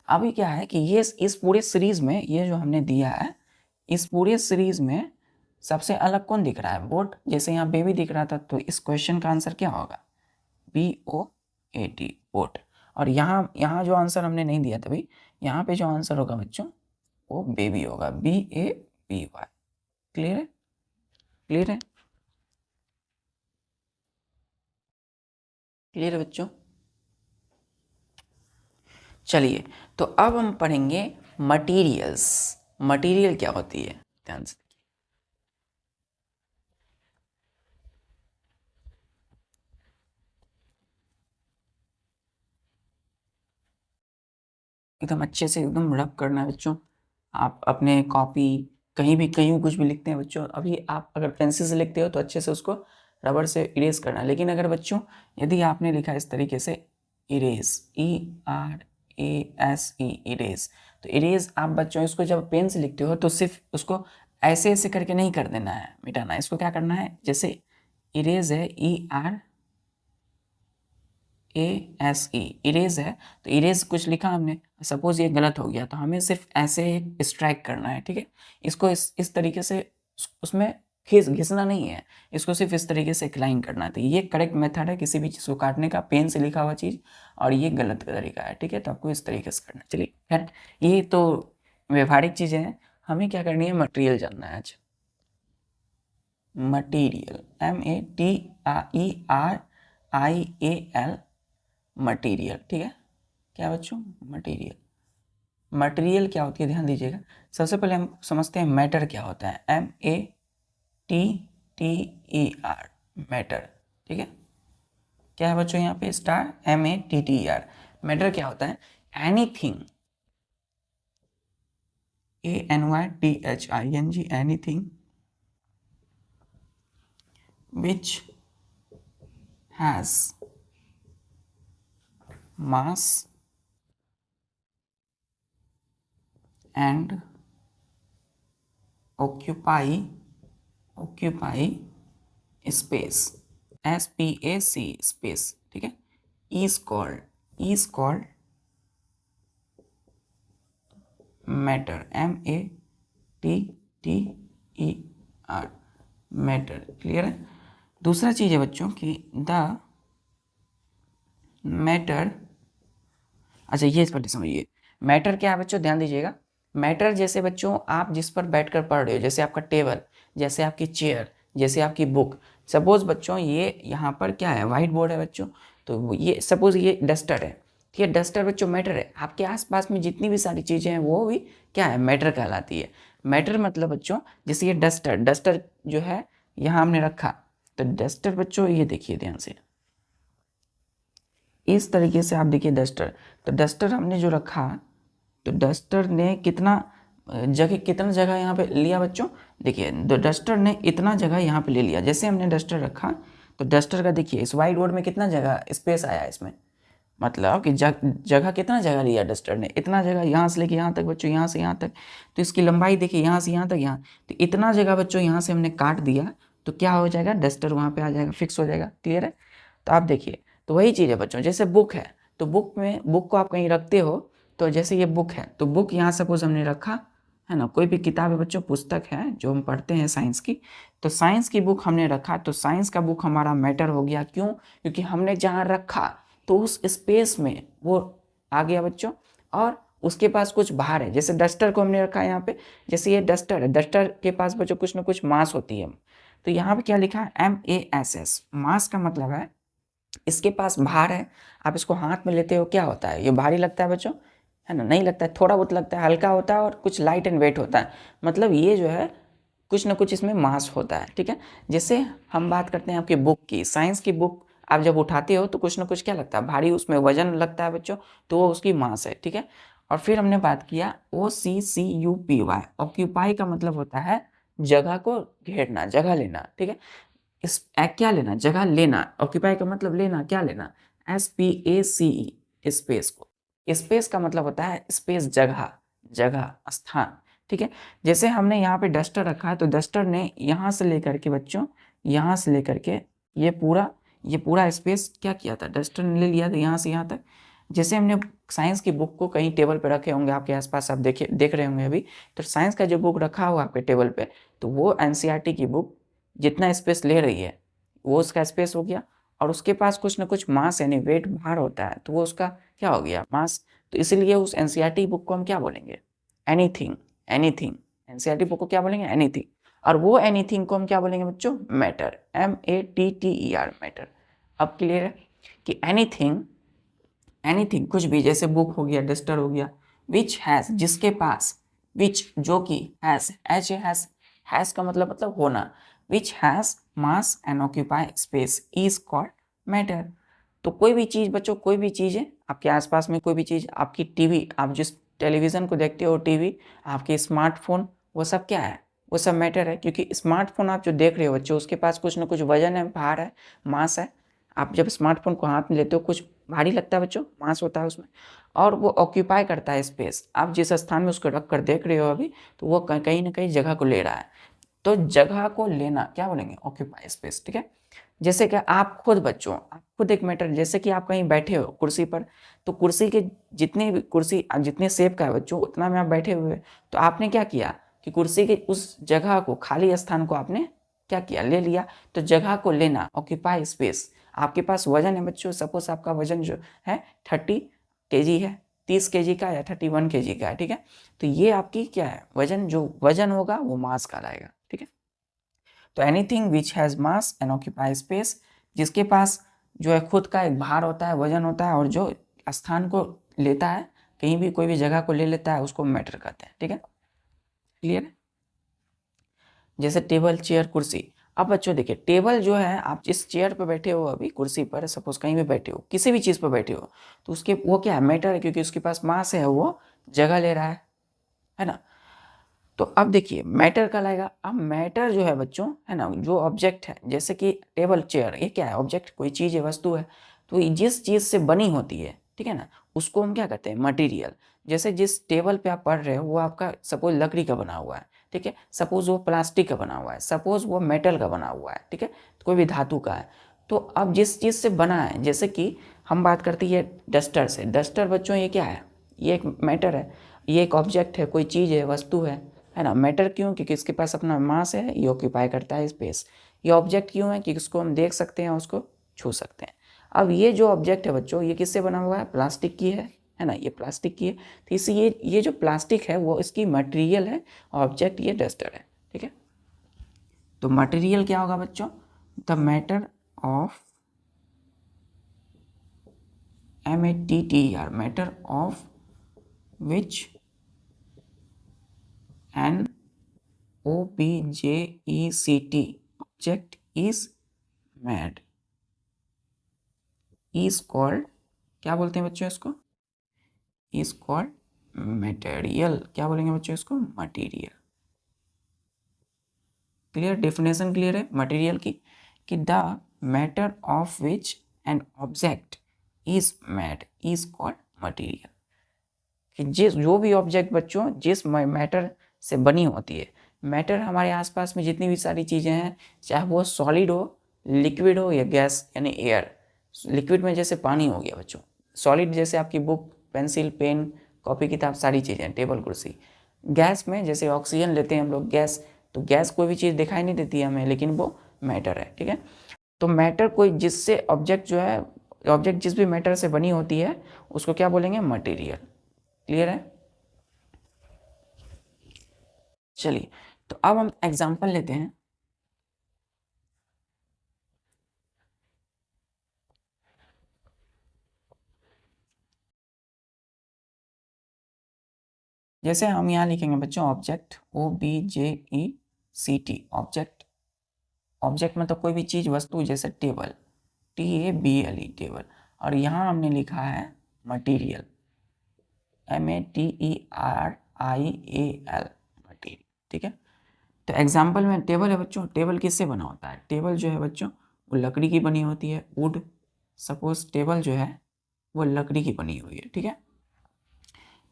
अभी क्या है कि ये इस पूरे सीरीज में ये जो हमने दिया है, इस पूरे सीरीज में सबसे अलग कौन दिख रहा है, बोट। जैसे यहाँ बेबी दिख रहा था, तो इस क्वेश्चन का आंसर क्या होगा, BOAT बोट। और यहाँ जो आंसर हमने नहीं दिया तभी, यहाँ पे जो आंसर होगा बच्चों वो बेबी होगा, BABY, क्लियर है, क्लियर है, क्लियर है बच्चों। चलिए तो अब हम पढ़ेंगे मटेरियल्स। मटेरियल क्या होती है, ध्यान से एकदम अच्छे से एकदम रब करना है बच्चों। आप अपने कॉपी कहीं भी कुछ भी लिखते हैं बच्चों, अभी आप अगर पेंसिल से लिखते हो तो अच्छे से उसको रबर से इरेज करना है। लेकिन अगर बच्चों यदि आपने लिखा इस तरीके से इरेज, ERASE इरेज, तो इरेज आप बच्चों इसको जब पेन से लिखते हो तो सिर्फ उसको ऐसे ऐसे करके नहीं कर देना है, मिटाना है। इसको क्या करना है, जैसे इरेज है ERASE इरेज है, तो इरेज कुछ लिखा हमने, सपोज ये गलत हो गया तो हमें सिर्फ ऐसे स्ट्राइक करना है, ठीक है। इसको इस तरीके से उसमें घिसना नहीं है, इसको सिर्फ इस तरीके से क्लाइन करना है। तो ये करेक्ट मेथड है किसी भी चीज़ को काटने का, पेन से लिखा हुआ चीज़, और ये गलत तरीका है, ठीक है। तो आपको इस तरीके से करना है। चलिए खैर, ये तो व्यवहारिक चीज़ें हैं, हमें क्या करनी है, मटेरियल जानना है आज। मटीरियल, MATERIAL, मटीरियल, ठीक है। क्या बच्चों, मटीरियल। मटेरियल क्या होती है, ध्यान दीजिएगा। सबसे पहले हम समझते हैं मैटर क्या होता है, MATTER, मैटर, ठीक है। क्या है बच्चों यहाँ पे, स्टार, MATTER। मैटर क्या होता है, anything, ANYTHING, anything which has mass and occupy space, SPAC, space, ठीक है। is called matter, MATTER, matter, clear है। दूसरा चीज है बच्चों कि द मैटर, अच्छा ये इस पर समझिए, मैटर क्या है बच्चों, ध्यान दीजिएगा। मैटर जैसे बच्चों आप जिस पर बैठकर पढ़ रहे हो, जैसे आपका टेबल, जैसे आपकी चेयर, जैसे आपकी बुक। सपोज बच्चों ये यहाँ पर क्या है, वाइट बोर्ड है बच्चों, तो ये सपोज ये डस्टर है, ठीक है। डस्टर बच्चों मैटर है। आपके आसपास में जितनी भी सारी चीज़ें हैं वो भी क्या है, मैटर कहलाती है। मैटर मतलब बच्चों जैसे ये डस्टर जो है यहाँ हमने रखा, तो डस्टर बच्चों ये देखिए ध्यान से, इस तरीके से आप देखिए डस्टर, तो डस्टर हमने जो रखा, तो डस्टर ने कितना जगह यहाँ पे लिया बच्चों, देखिए तो डस्टर ने इतना जगह यहाँ पे ले लिया। जैसे हमने डस्टर रखा, तो डस्टर का देखिए इस वाइट बोर्ड में कितना जगह स्पेस आया इसमें, मतलब कि जगह कितना जगह लिया डस्टर ने, इतना जगह, यहाँ से लेके यहाँ तक बच्चों, यहाँ से यहाँ तक, तो इसकी लंबाई देखिए यहाँ से यहाँ तक, यहाँ, तो इतना जगह बच्चों यहाँ से हमने काट दिया, तो क्या हो जाएगा, डस्टर वहाँ पे आ जाएगा, फिक्स हो जाएगा, क्लियर है। तो आप देखिए, तो वही चीज़ है बच्चों, जैसे बुक है, तो बुक को आप कहीं रखते हो, तो जैसे ये बुक है, तो बुक यहाँ सपोज हमने रखा है ना, कोई भी किताब है बच्चों, पुस्तक है जो हम पढ़ते हैं साइंस की, तो साइंस की बुक हमने रखा, तो साइंस का बुक हमारा मैटर हो गया। क्यों, क्योंकि हमने जहाँ रखा तो उस स्पेस में वो आ गया बच्चों, और उसके पास कुछ भार है। जैसे डस्टर को हमने रखा यहाँ पे, जैसे ये डस्टर है, डस्टर के पास बच्चों कुछ ना कुछ मास होती है, तो यहाँ पे क्या लिखा है, MASS, मास का मतलब है इसके पास भार है। आप इसको हाथ में लेते हो, क्या होता है, ये भारी लगता है बच्चों, है ना, नहीं लगता है, थोड़ा बहुत लगता है, हल्का होता है, और कुछ लाइट एंड वेट होता है, मतलब ये जो है कुछ ना कुछ इसमें मास होता है, ठीक है। जैसे हम बात करते हैं आपकी बुक की, साइंस की बुक आप जब उठाते हो तो कुछ ना कुछ क्या लगता है, भारी, उसमें वजन लगता है बच्चों, तो वो उसकी मास है, ठीक है। और फिर हमने बात किया OCCUPY, ऑक्यूपाई का मतलब होता है जगह को घेरना, जगह लेना, ठीक है। इस क्या लेना, जगह लेना, ऑक्यूपाई का मतलब लेना, क्या लेना, SPACE, स्पेस को। स्पेस का मतलब होता है स्पेस, जगह, स्थान, ठीक है। जैसे हमने यहाँ पे डस्टर रखा है, तो डस्टर ने यहाँ से लेकर के बच्चों, यहाँ से लेकर के ये पूरा स्पेस क्या किया था, डस्टर ने ले लिया था यहाँ से यहाँ तक। जैसे हमने साइंस की बुक को कहीं टेबल पे रखे होंगे आपके आसपास, आप देख रहे होंगे अभी, तो साइंस का जो बुक रखा हुआ आपके टेबल पे, तो वो NCERT की बुक जितना स्पेस ले रही है वो उसका स्पेस हो गया, और उसके पास कुछ ना कुछ मास यानी वेट, भार होता है, तो वो उसका क्या हो गया, मास। तो इसलिए उस NCERT बुक को हम क्या बोलेंगे, एनीथिंग। NCERT बुक को क्या बोलेंगे, एनीथिंग। और वो एनीथिंग को हम क्या बोलेंगे बच्चों, मैटर, MATTER, मैटर। अब क्लियर है कि एनीथिंग कुछ भी, जैसे बुक हो गया, डस्टर हो गया, विच हैज़ जिसके पास, विच जो कि, हैज़ का मतलब होना, which has mass and occupy space is called matter. तो कोई भी चीज़ बच्चों, कोई भी चीज़ है आपके आसपास में, कोई भी चीज़, आपकी टीवी, आप जिस टेलीविज़न को देखते हो, टीवी, आपके स्मार्टफोन, वो सब क्या है, वो सब मैटर है। क्योंकि स्मार्टफोन आप जो देख रहे हो बच्चों, उसके पास कुछ ना कुछ वजन है, भार है, मास है। आप जब स्मार्टफोन को हाथ में लेते हो, कुछ भारी लगता है बच्चों, मास होता है उसमें, और वो ऑक्यूपाई करता है स्पेस। आप जिस स्थान में उसको रख कर देख रहे हो अभी, तो वो कहीं ना कहीं जगह को ले रहा है। तो जगह को लेना क्या बोलेंगे, ऑक्यूपाई स्पेस, ठीक है। जैसे कि आप खुद एक मैटर, जैसे कि आप कहीं बैठे हो कुर्सी पर, तो कुर्सी के जितने शेप का है बच्चों, उतना में आप बैठे हुए, तो आपने क्या किया कि कुर्सी के उस जगह को, खाली स्थान को आपने क्या किया, ले लिया। तो जगह को लेना, ऑक्यूपाई स्पेस। आपके पास वजन है बच्चों, सपोज आपका वजन जो है 30 kg है, 30 kg का या 31 kg का है, ठीक है। तो ये आपकी क्या है, वजन, जो वजन होगा वो मास कहलाएगा, ठीक है। तो anything which has mass and occupy space, जिसके पास जो है खुद का एक भार होता है, वजन होता है, और जो स्थान को लेता है, कहीं भी कोई भी जगह को ले लेता है, उसको मैटर कहते हैं, ठीक है। क्लियर है। जैसे टेबल, चेयर, कुर्सी। अब बच्चों देखिए, टेबल जो है, आप जिस चेयर पर बैठे हो, अभी कुर्सी पर सपोज कहीं भी बैठे हो, किसी भी चीज़ पर बैठे हो, तो उसके वो क्या है, मैटर है, क्योंकि उसके पास मास है, वो जगह ले रहा है ना। तो अब देखिए मैटर का लाएगा। अब मैटर जो है बच्चों, है ना, जो ऑब्जेक्ट है, जैसे कि टेबल, चेयर, ये क्या है, ऑब्जेक्ट, कोई चीज़ है, वस्तु है। तो जिस चीज़ से बनी होती है, ठीक है ना, उसको हम क्या कहते हैं, मटेरियल। जैसे जिस टेबल पे आप पढ़ रहे हो, वो आपका सपोज लकड़ी का बना हुआ है, ठीक है। सपोज वो प्लास्टिक का बना हुआ है, सपोज वो मेटल का बना हुआ है, ठीक है, कोई भी धातु का है। तो अब जिस चीज़ से बना है, जैसे कि हम बात करते हैं डस्टर से। डस्टर बच्चों ये क्या है, ये एक मैटर है, ये एक ऑब्जेक्ट है, कोई चीज़ है, वस्तु है ना। मैटर क्यों, क्योंकि इसके पास अपना मास है, ये ऑक्यूपाई करता है स्पेस। ये ऑब्जेक्ट क्यों है, क्योंकि इसको हम देख सकते हैं, उसको छू सकते हैं। अब ये जो ऑब्जेक्ट है बच्चों, ये किससे बना हुआ है, प्लास्टिक की है ना, ये प्लास्टिक की है। तो इसी ये जो प्लास्टिक है वो इसकी मटेरियल है, ऑब्जेक्ट ये डस्टर है, ठीक है। तो मटेरियल क्या होगा बच्चों, the matter of, MATTER, matter of which N OBJECT object is made is called, क्या बोलते हैं बच्चों इसको, is called material। क्या बोलेंगे बच्चों इसको, मटेरियल। क्लियर, डेफिनेशन क्लियर है मटेरियल की, कि the matter of which an object is made is called material. कि जिस जो भी ऑब्जेक्ट बच्चों जिस मैटर से बनी होती है, मैटर हमारे आसपास में जितनी भी सारी चीज़ें हैं, चाहे वो सॉलिड हो, लिक्विड हो, या गैस यानी एयर। लिक्विड में जैसे पानी हो गया बच्चों, सॉलिड जैसे आपकी बुक, पेंसिल, पेन, कॉपी, किताब, सारी चीज़ें, टेबल, कुर्सी। गैस में जैसे ऑक्सीजन लेते हैं हम लोग, गैस, तो गैस कोई भी चीज़ दिखाई नहीं देती है हमें, लेकिन वो मैटर है, ठीक है। तो मैटर कोई जिससे ऑब्जेक्ट जो है, ऑब्जेक्ट जिस भी मैटर से बनी होती है, उसको क्या बोलेंगे, मटेरियल। क्लियर है। चलिए, तो अब हम एग्जांपल लेते हैं। जैसे हम यहाँ लिखेंगे बच्चों, ऑब्जेक्ट, OBJECT, ऑब्जेक्ट। ऑब्जेक्ट मतलब कोई भी चीज़, वस्तु, जैसे टेबल, TABLE, टेबल। और यहाँ हमने लिखा है मटेरियल, MATERIAL, मटेरियल, ठीक है। तो एग्जाम्पल में टेबल है बच्चों, टेबल किससे बना होता है, टेबल जो है बच्चों वो लकड़ी की बनी होती है, वुड। सपोज टेबल जो है वो लकड़ी की बनी हुई है, ठीक है।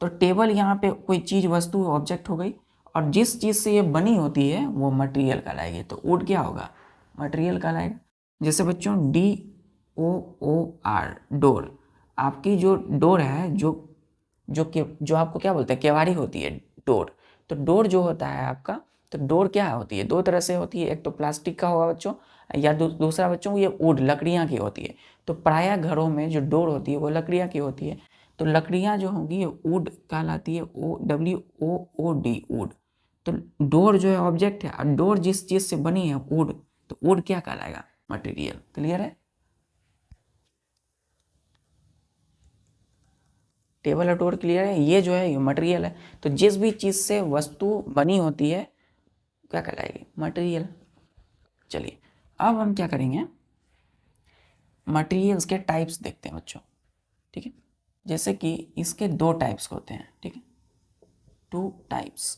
तो टेबल यहाँ पे कोई चीज़, वस्तु, ऑब्जेक्ट हो गई, और जिस चीज़ से ये बनी होती है वो मटेरियल कहलाएगी। तो वुड क्या होगा, मटेरियल कहलाएगा। जैसे बच्चों DOOR, डोर। आपकी जो डोर है, जो आपको क्या बोलते हैं, केवाड़ी होती है, डोर। तो डोर जो होता है आपका, तो डोर क्या होती है, दो तरह से होती है। एक तो प्लास्टिक का होगा बच्चों, या दूसरा बच्चों ये वुड, लकड़ियाँ की होती है। तो प्रायः घरों में जो डोर होती है वो लकड़ियाँ की होती है। तो लकड़ियाँ जो होंगी वुड कहलाती है, WOOD, वुड। तो डोर जो है ऑब्जेक्ट है, और डोर जिस चीज़ से बनी है, वुड, तो वुड क्या कहलाएगा, मटेरियल। क्लियर है। टेबल और डोर क्लियर है, ये जो है ये मटेरियल है। तो जिस भी चीज़ से वस्तु बनी होती है क्या कहलाएगी, मटेरियल। चलिए, अब हम क्या करेंगे, मटेरियल्स के टाइप्स देखते हैं बच्चों, ठीक है। जैसे कि इसके दो टाइप्स होते हैं, ठीक है, टू टाइप्स,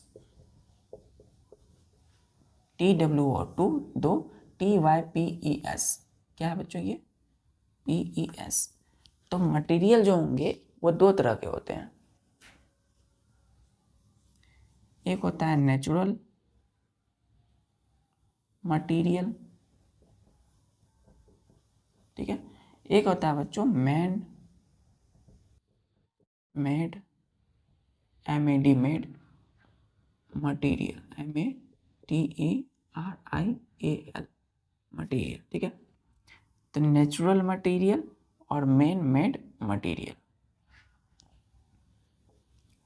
TWO, दो, TYPES, क्या है बच्चों ये, PES। तो मटेरियल जो होंगे वो दो तरह के होते हैं। एक होता है नेचुरल मटेरियल, ठीक है। एक होता है बच्चों man made, MAD, made material, METERIAL, material, ठीक है। तो नेचुरल मटेरियल और मैन मेड मटेरियल।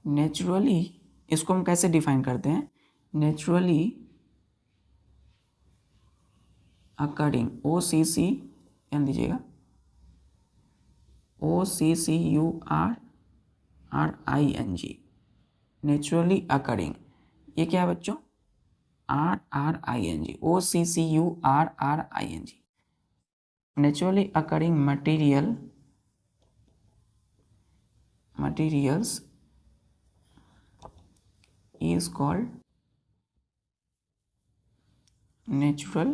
नेचुरली, इसको हम कैसे डिफाइन करते हैं, नेचुरली अकरिंग, OCC ध्यान दीजिएगा, OCCURRING, नेचुरली अकरिंग, ये क्या है बच्चों, RRING, OCCURRING, naturally occurring materials is called natural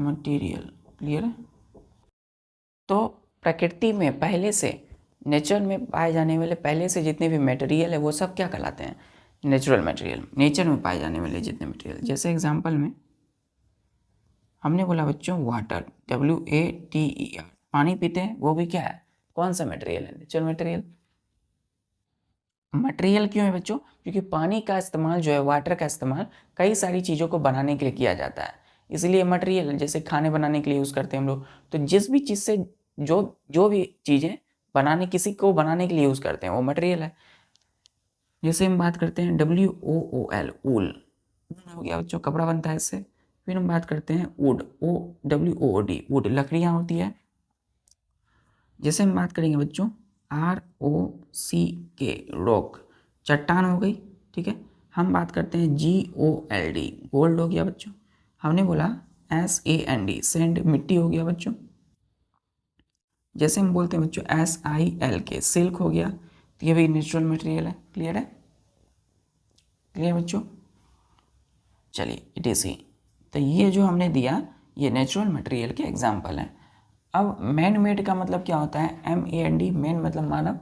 material। Clear है। तो प्रकृति में पहले से, नेचर में पाए जाने वाले पहले से जितने भी मटेरियल है वो सब क्या कहलाते हैं, नेचुरल मटेरियल। नेचर में पाए जाने वाले जितने मटेरियल, जैसे एग्जांपल में हमने बोला बच्चों वाटर, WATER, पानी पीते हैं, वो भी क्या है, कौन सा मटेरियल है, नेचुरल मटेरियल। मटेरियल क्यों है बच्चों, क्योंकि पानी का इस्तेमाल जो है, वाटर का इस्तेमाल कई सारी चीज़ों को बनाने के लिए किया जाता है, इसलिए मटेरियल, जैसे खाने बनाने के लिए यूज़ करते हैं हम लोग, तो जिस भी चीज़ से जो भी चीज़ें बनाने, किसी को बनाने के लिए यूज़ करते हैं वो मटेरियल है। जैसे हम बात करते हैं WOOL, ऊल हो गया बच्चों, कपड़ा बनता है इससे। फिर हम बात करते हैं वुड, WOOD, वुड लकड़ियाँ होती है। जैसे हम बात करेंगे बच्चों ROCK, रॉक, चट्टान हो गई, ठीक है। हम बात करते हैं GOLD, गोल्ड हो गया बच्चों। हमने बोला SAND, सैंड, मिट्टी हो गया बच्चों। जैसे हम बोलते हैं बच्चों SILK, सिल्क हो गया, तो ये भी नेचुरल मटेरियल है। क्लियर है, क्लियर बच्चों। चलिए ETC, तो ये जो हमने दिया ये नेचुरल मटेरियल के एग्जाम्पल हैं। अब मैन मेड का मतलब क्या होता है, MAND, मैन मतलब मानव,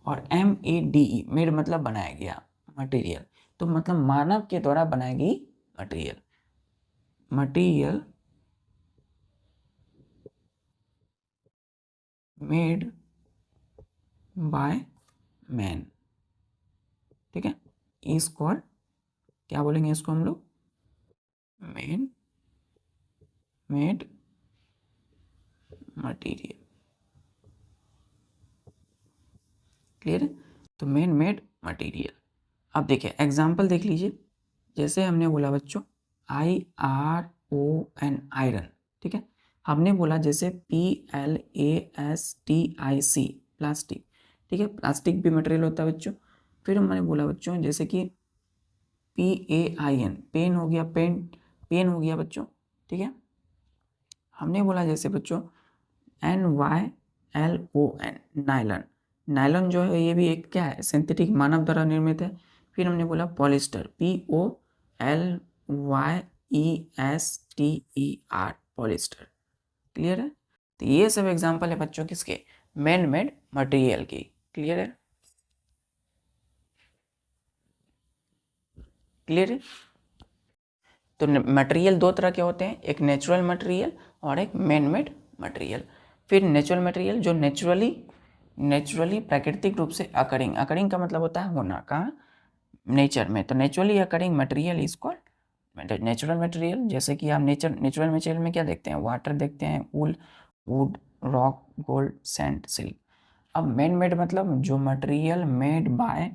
और MADE, मेड मतलब बनाया गया, मटेरियल, तो मतलब मानव के द्वारा बनाई गई material, material made by man, ठीक है। इज कॉल्ड, क्या बोलेंगे इसको हम लोग, मैन मेड मटेरियल। क्लियर है, तो मैन मेड मटेरियल। अब देखिए एग्जाम्पल देख लीजिए, जैसे हमने बोला बच्चों IRON, आयरन, ठीक है। हमने बोला जैसे PLASTIC, प्लास्टिक, ठीक है, प्लास्टिक भी मटेरियल होता है बच्चों। फिर हमने बोला बच्चों जैसे कि PAIN, पेन हो गया, पेन हो गया बच्चों, ठीक है। हमने बोला जैसे बच्चों NYLON, नायलन, नायलन जो है ये भी एक क्या है, सिंथेटिक, मानव द्वारा निर्मित है। फिर हमने बोला पॉलिस्टर, POLYESTER, पॉलिस्टर। क्लियर है, तो ये सब एग्जांपल है बच्चों किसके, मैन मेड मटेरियल की। क्लियर है, क्लियर है। तो मटेरियल दो तरह के होते हैं, एक नेचुरल मटेरियल और एक मैन मेड मटेरियल। फिर नेचुरल मटेरियल जो नेचुरली प्राकृतिक रूप से अकरिंग, अकरिंग का मतलब होता है होना, कहाँ, नेचर में, तो naturally occurring material is called natural material. जैसे कि आप नेचुरल मटेरियल में क्या देखते हैं, वाटर देखते हैं, wool, wood, rock, gold, sand, silk. अब मैन मेड मतलब जो material made by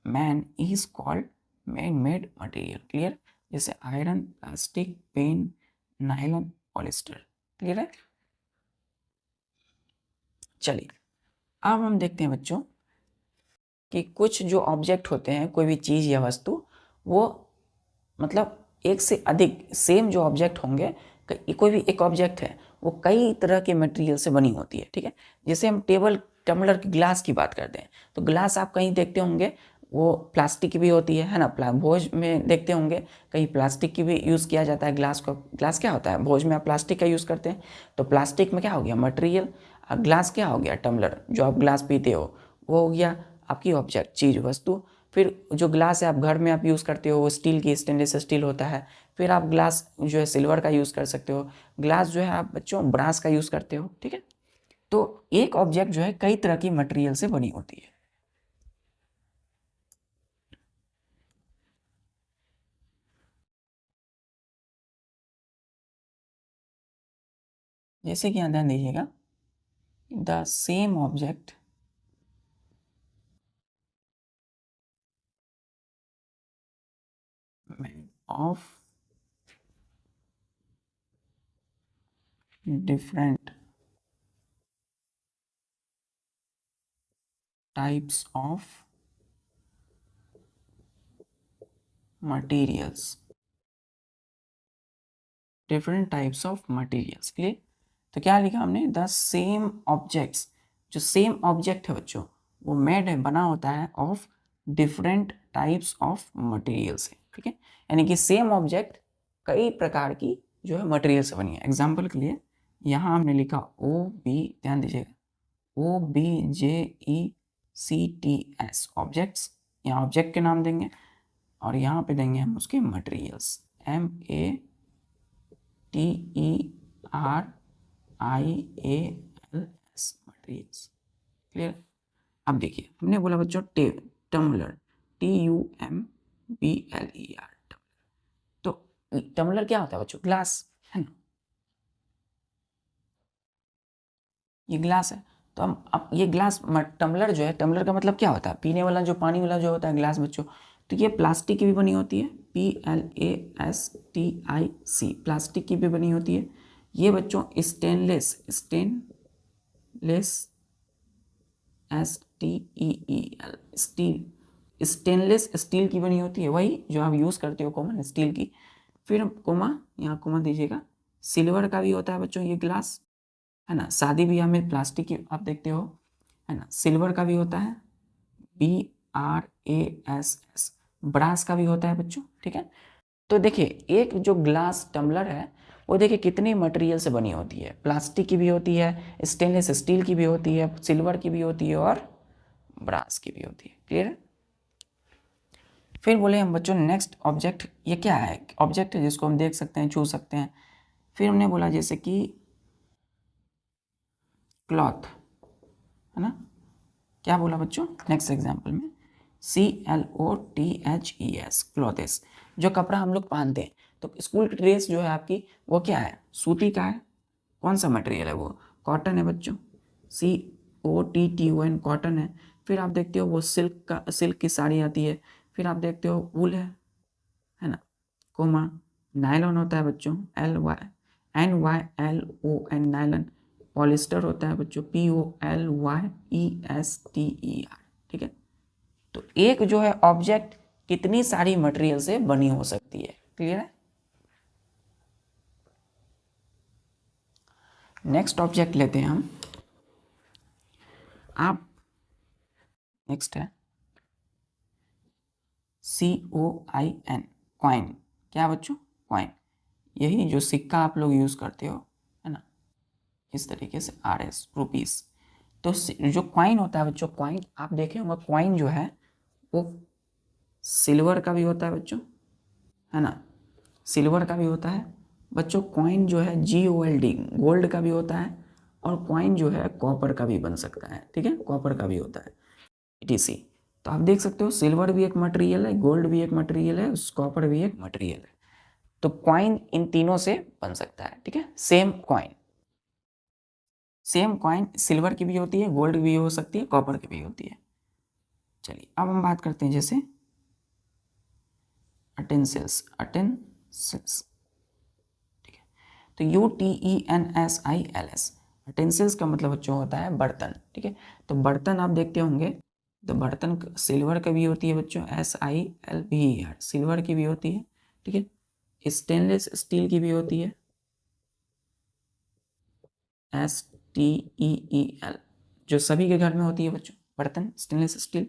man is called man made material. Clear, जैसे iron, plastic, pen, nylon, polyester. Clear है। चलिए अब हम देखते हैं बच्चों कि कुछ जो ऑब्जेक्ट होते हैं, कोई भी चीज़ या वस्तु, वो मतलब एक से अधिक सेम जो ऑब्जेक्ट होंगे, कोई भी एक ऑब्जेक्ट है वो कई तरह के मटेरियल से बनी होती है, ठीक है। जैसे हम टेबल टम्बलर की ग्लास की बात करते हैं, तो ग्लास आप कहीं देखते होंगे वो प्लास्टिक की भी होती है ना, भोज में देखते होंगे कहीं प्लास्टिक की भी यूज़ किया जाता है ग्लास को। ग्लास क्या होता है, भोज में आप प्लास्टिक का यूज़ करते हैं, तो प्लास्टिक में क्या हो गया, मटेरियल। ग्लास क्या हो गया, टम्बलर, जो आप ग्लास पीते हो वो हो गया आपकी ऑब्जेक्ट, चीज़, वस्तु। फिर जो ग्लास है आप घर में आप यूज़ करते हो वो स्टील की, स्टेनलेस स्टील होता है। फिर आप ग्लास जो है सिल्वर का यूज़ कर सकते हो, ग्लास जो है आप बच्चों ब्रास का यूज़ करते हो, ठीक है। तो एक ऑब्जेक्ट जो है कई तरह की मटेरियल से बनी होती है। जैसे कि यहाँ ध्यान दीजिएगा the same object of different types of materials, different types of materials के लिए। तो क्या लिखा हमने, द सेम ऑब्जेक्ट्स, जो सेम ऑब्जेक्ट है बच्चों वो मेड है, बना होता है of different types of material से, ठीक है। यानी कि सेम ऑब्जेक्ट कई प्रकार की जो है मटेरियल से बनी है। एग्जाम्पल के लिए यहाँ हमने लिखा ओ बी, ध्यान दीजिएगा, O B J E C T S objects, यहाँ ऑब्जेक्ट के नाम देंगे और यहाँ पे देंगे हम उसके materials, M A T E R I A L S materials. Clear. अब देखिए हमने बोला बच्चों tumbler, T U M B L E R. तो टम्बलर क्या होता है बच्चों, ग्लास है ना, ये ग्लास है। तो हम अब ये ग्लास टम्बलर जो है, टम्बलर का मतलब क्या होता है, पीने वाला जो पानी वाला जो होता है ग्लास बच्चों। तो ये प्लास्टिक की भी बनी होती है, P L A S T I C, plastic की भी बनी होती है। ये बच्चों stainless, stainless S T E E L, steel, stainless steel की बनी होती है, वही जो आप यूज़ करते हो कॉमन स्टील की। फिर कोमा, यहाँ कोमा दीजिएगा, सिल्वर का भी होता है बच्चों ये ग्लास, है ना। शादी ब्याह में प्लास्टिक की आप देखते हो, है ना। सिल्वर का भी होता है, B R A S S, brass का भी होता है बच्चों, ठीक है। तो देखिए एक जो ग्लास टम्बलर है वो देखिए कितनी मटेरियल से बनी होती है, प्लास्टिक की भी होती है, स्टेनलेस स्टील की भी होती है, सिल्वर की भी होती है और ब्रास की भी होती है। क्लियर है। फिर बोले हम बच्चों नेक्स्ट ऑब्जेक्ट, ये क्या है, ऑब्जेक्ट है जिसको हम देख सकते हैं, छू सकते हैं। फिर हमने बोला जैसे कि क्लॉथ, है ना। क्या बोला बच्चों नेक्स्ट एग्जाम्पल में, CLOTHES, क्लॉथेस, जो कपड़ा हम लोग पहनते हैं। तो स्कूल की ड्रेस जो है आपकी वो क्या है, सूती का है। कौन सा मटेरियल है वो, कॉटन है बच्चों, COTTON, कॉटन है। फिर आप देखते हो वो सिल्क का, सिल्क की साड़ी आती है। फिर आप देखते हो वूल है ना। कोमा नायलॉन होता है बच्चों, NYLON, नायलॉन। पॉलिस्टर होता है बच्चों, POLYESTER, ठीक है। तो एक जो है ऑब्जेक्ट कितनी सारी मटेरियल से बनी हो सकती है। क्लियर है। नेक्स्ट ऑब्जेक्ट लेते हैं हम, आप नेक्स्ट है COIN, कॉइन। क्या बच्चों, कॉइन, यही जो सिक्का आप लोग यूज करते हो, है ना, इस तरीके से RS, रुपीस। तो जो कॉइन होता है बच्चों, कॉइन आप देखे होंगे, कॉइन जो है वो सिल्वर का भी होता है बच्चों, है ना, सिल्वर का भी होता है बच्चों। कॉइन जो है GOLD, गोल्ड का भी होता है। और कॉइन जो है कॉपर का भी बन सकता है, ठीक है, कॉपर का भी होता है, ETC। तो आप देख सकते हो सिल्वर भी एक मटेरियल है, गोल्ड भी एक मटेरियल है, कॉपर भी एक मटेरियल है। तो कॉइन इन तीनों से बन सकता है, ठीक है। Same coin, same coin silver की भी होती है, गोल्ड की भी हो सकती है, कॉपर की भी होती है। चलिए अब हम बात करते हैं जैसे अटेंसिल्स, अटेंसिल्स, ठीक है। तो UTENSILS, अटेंसिल्स का मतलब बच्चों होता है बर्तन, ठीक है। तो बर्तन आप देखते होंगे, तो बर्तन सिल्वर की भी होती है बच्चों, SILVER, सिल्वर की भी होती है, ठीक है। स्टेनलेस स्टील की भी होती है, STEEL, जो सभी के घर में होती है बच्चों, बर्तन स्टेनलेस स्टील।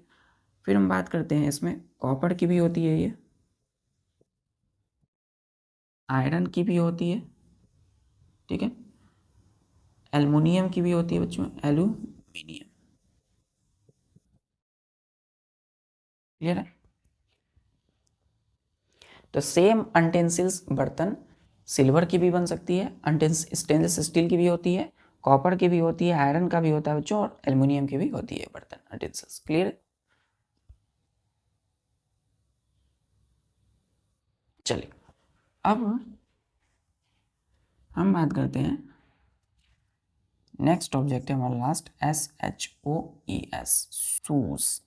फिर हम बात करते हैं इसमें कॉपर की भी होती है, ये आयरन की भी होती है, ठीक है। एल्युमिनियम की भी होती है बच्चों, एल्यूमिनियम। क्लियर है। तो सेम अटेंसिल्स बर्तन सिल्वर की भी बन सकती है, स्टेनलेस स्टील की भी होती है, कॉपर की भी होती है, आयरन का भी होता है बच्चों, और एल्युमिनियम की भी होती है बर्तन अटेंसिल्स। क्लियर। चलिए अब हम बात करते हैं नेक्स्ट ऑब्जेक्ट है हमारा लास्ट SHOES, शूज।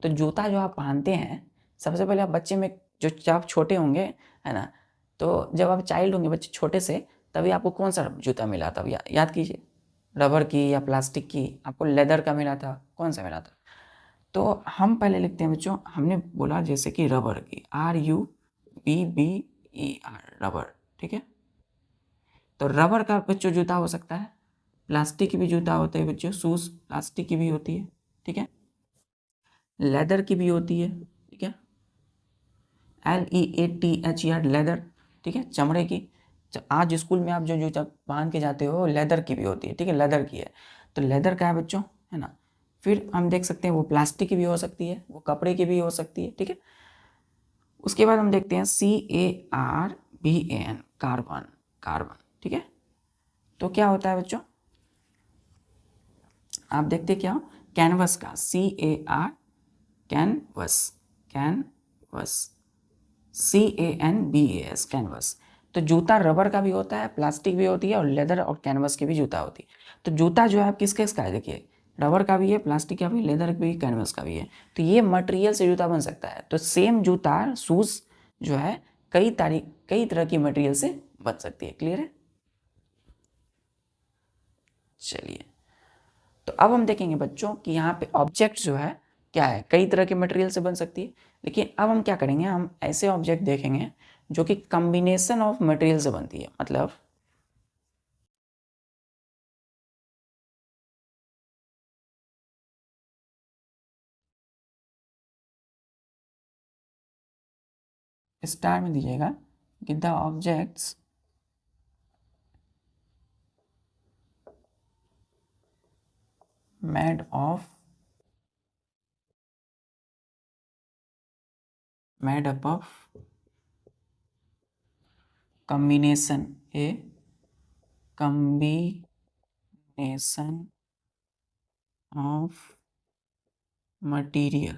तो जूता जो आप पहनते हैं, सबसे पहले आप बच्चे में जब आप छोटे होंगे, है ना, तो जब आप चाइल्ड होंगे, बच्चे छोटे से, तभी आपको कौन सा जूता मिला था, याद कीजिए, रबर की या प्लास्टिक की, आपको लेदर का मिला था, कौन सा मिला था? तो हम पहले लिखते हैं बच्चों, हमने बोला जैसे कि रबर की, RUBBER, रबर, ठीक है। तो रबर का बच्चों जूता हो सकता है, प्लास्टिक की भी जूता होते हैं बच्चों, शूज प्लास्टिक की भी होती है, ठीक है, लेदर की भी होती है, ठीक है, LEATHER, लेदर, ठीक है, चमड़े की। आज स्कूल में आप जो जूता पहन के जाते हो लेदर की भी होती है, ठीक है, लेदर की है। तो लेदर का है बच्चों, है ना। फिर हम देख सकते हैं वो प्लास्टिक की भी हो सकती है, वो कपड़े की भी हो सकती है, ठीक है। उसके बाद हम देखते हैं CARBAN, कार्बन, कार्बन, ठीक है। तो क्या होता है बच्चों, आप देखते क्या हो, कैनवस का, CAR, canvas, canvas, CANVAS, canvas. तो जूता रबर का भी होता है, प्लास्टिक भी होती है, और लेदर और कैनवस की भी जूता होती है। तो जूता जो है आप किस किस का है, देखिए, रबर का भी है, प्लास्टिक का भी, लेदर का भी, कैनवस का भी है। तो ये मटेरियल से जूता बन सकता है। तो सेम जूता, शूज जो है, कई तरह की मटेरियल से बन सकती है। क्लियर है? चलिए, तो अब हम देखेंगे बच्चों कि यहाँ पे ऑब्जेक्ट जो है क्या है, कई तरह के मटेरियल से बन सकती है। लेकिन अब हम क्या करेंगे, हम ऐसे ऑब्जेक्ट देखेंगे जो कि कॉम्बिनेशन ऑफ मटेरियल से बनती है। मतलब स्टार में दीजिएगा कि the objects made up of combination, a combination of material,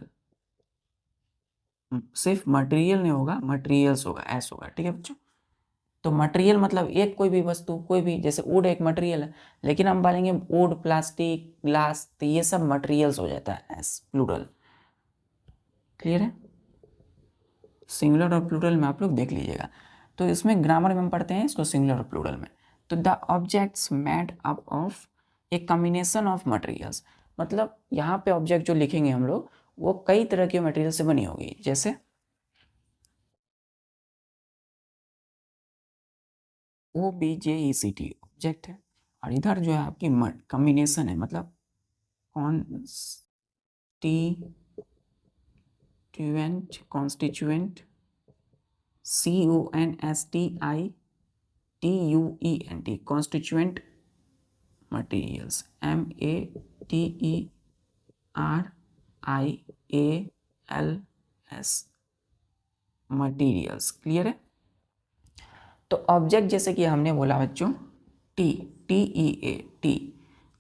सिर्फ मटेरियल नहीं होगा, मटेरियल्स होगा, ऐसा होगा, ठीक है बच्चों। तो मटेरियल मतलब एक कोई भी वस्तु, कोई भी, जैसे वुड एक मटेरियल है, लेकिन हम बोलेंगे वुड, प्लास्टिक, ग्लास, तो ये सब मटेरियल्स हो जाता है एस प्लूरल। क्लियर है? सिंगुलर और प्लूरल में आप लोग देख लीजिएगा। तो इसमें ग्रामर में हम पढ़ते हैं इसको सिंगुलर और प्लूरल में। तो the objects made up of a combination of materials, मतलब यहाँ पे ऑब्जेक्ट जो लिखेंगे हम लोग, वो कई तरह के मटेरियल से बनी होगी। जैसे OBJECT ऑब्जेक्ट है, और इधर जो है आपकी कॉम्बिनेशन है, मतलब constituent, CONSTITUENT, constituent materials, MATERIALS, materials. Clear है? तो ऑब्जेक्ट जैसे कि हमने बोला बच्चों, टी,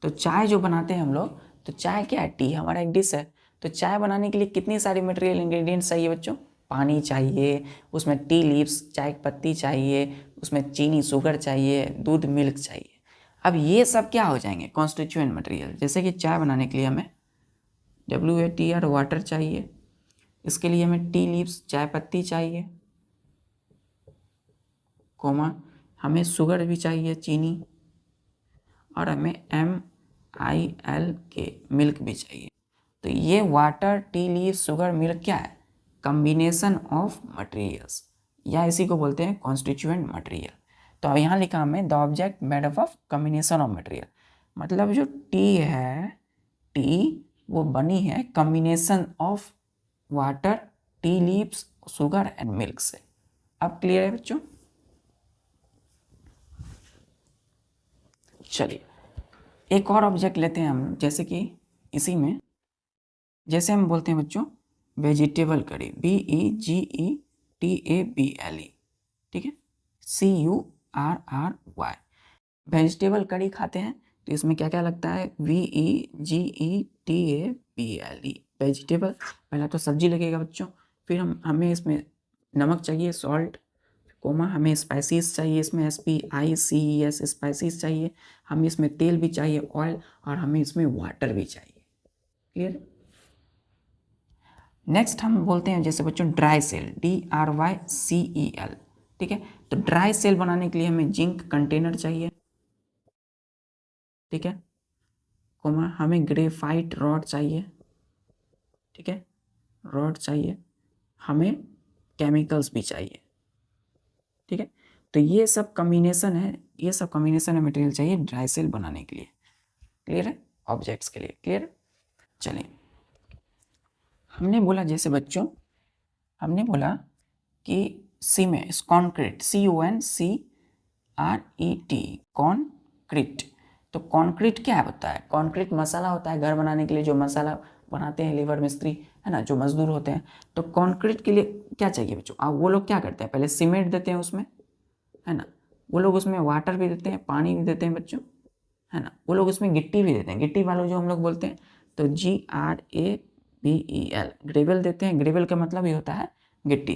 तो चाय जो बनाते हैं हम लोग, तो चाय क्या है, टी हमारा एक डिश है। तो चाय बनाने के लिए कितनी सारी मटेरियल इंग्रेडिएंट्स चाहिए बच्चों, पानी चाहिए, उसमें टी लीव्स, चाय की पत्ती चाहिए, उसमें चीनी, शुगर चाहिए, दूध, मिल्क चाहिए। अब ये सब क्या हो जाएंगे, कॉन्स्टिट्यूएंट मटेरियल। जैसे कि चाय बनाने के लिए हमें WATR, वाटर चाहिए, इसके लिए हमें टी लीव्स, चाय पत्ती चाहिए, कोमा, हमें शुगर भी चाहिए, चीनी, और हमें MILK, मिल्क भी चाहिए। तो ये water, T leave, sugar, milk क्या है, कॉम्बिनेशन ऑफ मटेरियल्स, या इसी को बोलते हैं कॉन्स्टिट्यूएंट मटेरियल। तो अब यहाँ लिखा हमें the object made up of combination of material, मतलब जो टी है, टी वो बनी है combination of water, tea leaves, sugar and milk से। अब क्लियर है बच्चों? चलिए, एक और ऑब्जेक्ट लेते हैं हम, जैसे कि इसी में, जैसे हम बोलते हैं बच्चों वेजिटेबल कड़ी, VEGETABLE, ठीक है, CURRY, वेजिटेबल कड़ी खाते हैं। तो इसमें क्या क्या लगता है, VEGETABLE, वेजिटेबल, पहला तो सब्जी लगेगा बच्चों, फिर हमें इसमें नमक चाहिए, सॉल्ट, कोमा हमें स्पाइसीज चाहिए, इसमें SPICES स्पाइसीज चाहिए, हमें इसमें तेल भी चाहिए ऑयल, और हमें इसमें वाटर भी चाहिए। क्लियर। नेक्स्ट हम बोलते हैं जैसे बच्चों ड्राई सेल, DRYCEL। ठीक है, तो ड्राई सेल बनाने के लिए हमें जिंक कंटेनर चाहिए। ठीक है, कोमा हमें ग्रेफाइट रॉड चाहिए। ठीक है, रॉड चाहिए, हमें केमिकल्स भी चाहिए। ठीक है, तो ये सब कॉम्बिनेशन है, ये सब कॉम्बिनेशन है मटेरियल चाहिए ड्राई सेल बनाने के लिए। क्लियर है, ऑब्जेक्ट्स के लिए। क्लियर। चलिए, हमने बोला जैसे बच्चों, हमने बोला कि सीमेंट, कॉन्क्रीट, CONCRET, कॉन्क्रीट। तो कॉन्क्रीट क्या होता है? कॉन्क्रीट मसाला होता है घर बनाने के लिए, जो मसाला बनाते हैं लेबर मिस्त्री, है ना, जो मजदूर होते हैं। तो कॉन्क्रीट के लिए क्या चाहिए बच्चों? वो लोग क्या करते हैं, पहले सीमेंट देते हैं उसमें, है ना, वो लोग उसमें वाटर भी देते हैं, पानी भी देते हैं बच्चों, है ना, वो लोग उसमें गिट्टी भी देते हैं, गिट्टी वालों जो हम लोग बोलते हैं, तो GRAVEL, ग्रेवल देते हैं। ग्रेवल का मतलब ये होता है गिट्टी,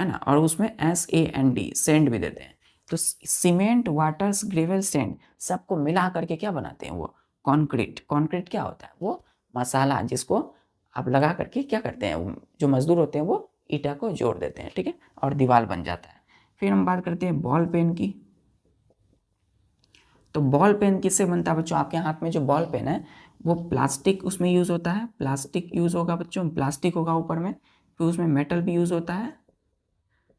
है ना, और उसमें SAND, सेंड भी देते हैं। तो सीमेंट, वाटर्स, ग्रेवल, सेंड सबको मिला करके क्या बनाते हैं? वो कॉन्क्रीट। कॉन्क्रीट क्या होता है? वो मसाला जिसको आप लगा करके क्या करते हैं, जो मजदूर होते हैं वो ईटा को जोड़ देते हैं। ठीक है, और दीवार बन जाता है। फिर हम बात करते हैं बॉल पेन की। तो बॉल पेन किससे बनता है बच्चों? आपके हाथ में जो बॉल पेन है वो प्लास्टिक उसमें यूज़ होता है, प्लास्टिक यूज़ होगा बच्चों, प्लास्टिक होगा ऊपर में, फिर उसमें मेटल भी यूज़ होता है,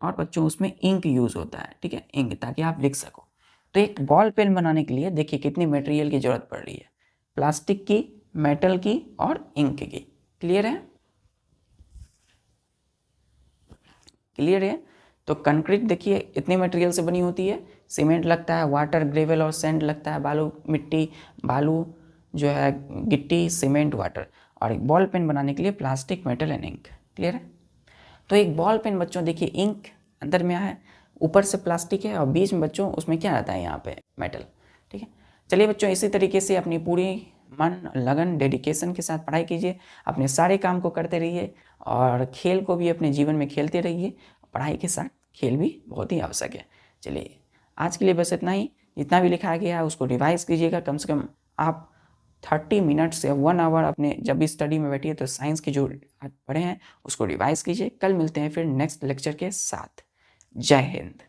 और बच्चों उसमें इंक यूज़ होता है। ठीक है, इंक, ताकि आप लिख सको। तो एक बॉल पेन बनाने के लिए देखिए कितनी मटेरियल की ज़रूरत पड़ रही है, प्लास्टिक की, मेटल की और इंक की। क्लियर है? क्लियर है? तो कंक्रीट देखिए इतने मटेरियल से बनी होती है, सीमेंट लगता है, वाटर, ग्रेवल और सैंड लगता है, बालू, मिट्टी, बालू जो है, गिट्टी, सीमेंट, वाटर, और एक बॉल पेन बनाने के लिए plastic, metal and ink. Clear है? तो एक बॉल पेन बच्चों देखिए, इंक अंदर में है, ऊपर से प्लास्टिक है, और बीच में बच्चों उसमें क्या रहता है, यहाँ पे मेटल। ठीक है, चलिए बच्चों इसी तरीके से अपनी पूरी मन, लगन, डेडिकेशन के साथ पढ़ाई कीजिए, अपने सारे काम को करते रहिए, और खेल को भी अपने जीवन में खेलते रहिए। पढ़ाई के साथ खेल भी बहुत ही आवश्यक है। चलिए आज के लिए बस इतना ही। जितना भी लिखा गया है उसको रिवाइज कीजिएगा, कम से कम आप 30 मिनट से 1 आवर अपने जब भी स्टडी में बैठिए तो साइंस के जो पढ़े हैं उसको रिवाइज कीजिए। कल मिलते हैं फिर नेक्स्ट लेक्चर के साथ। जय हिंद।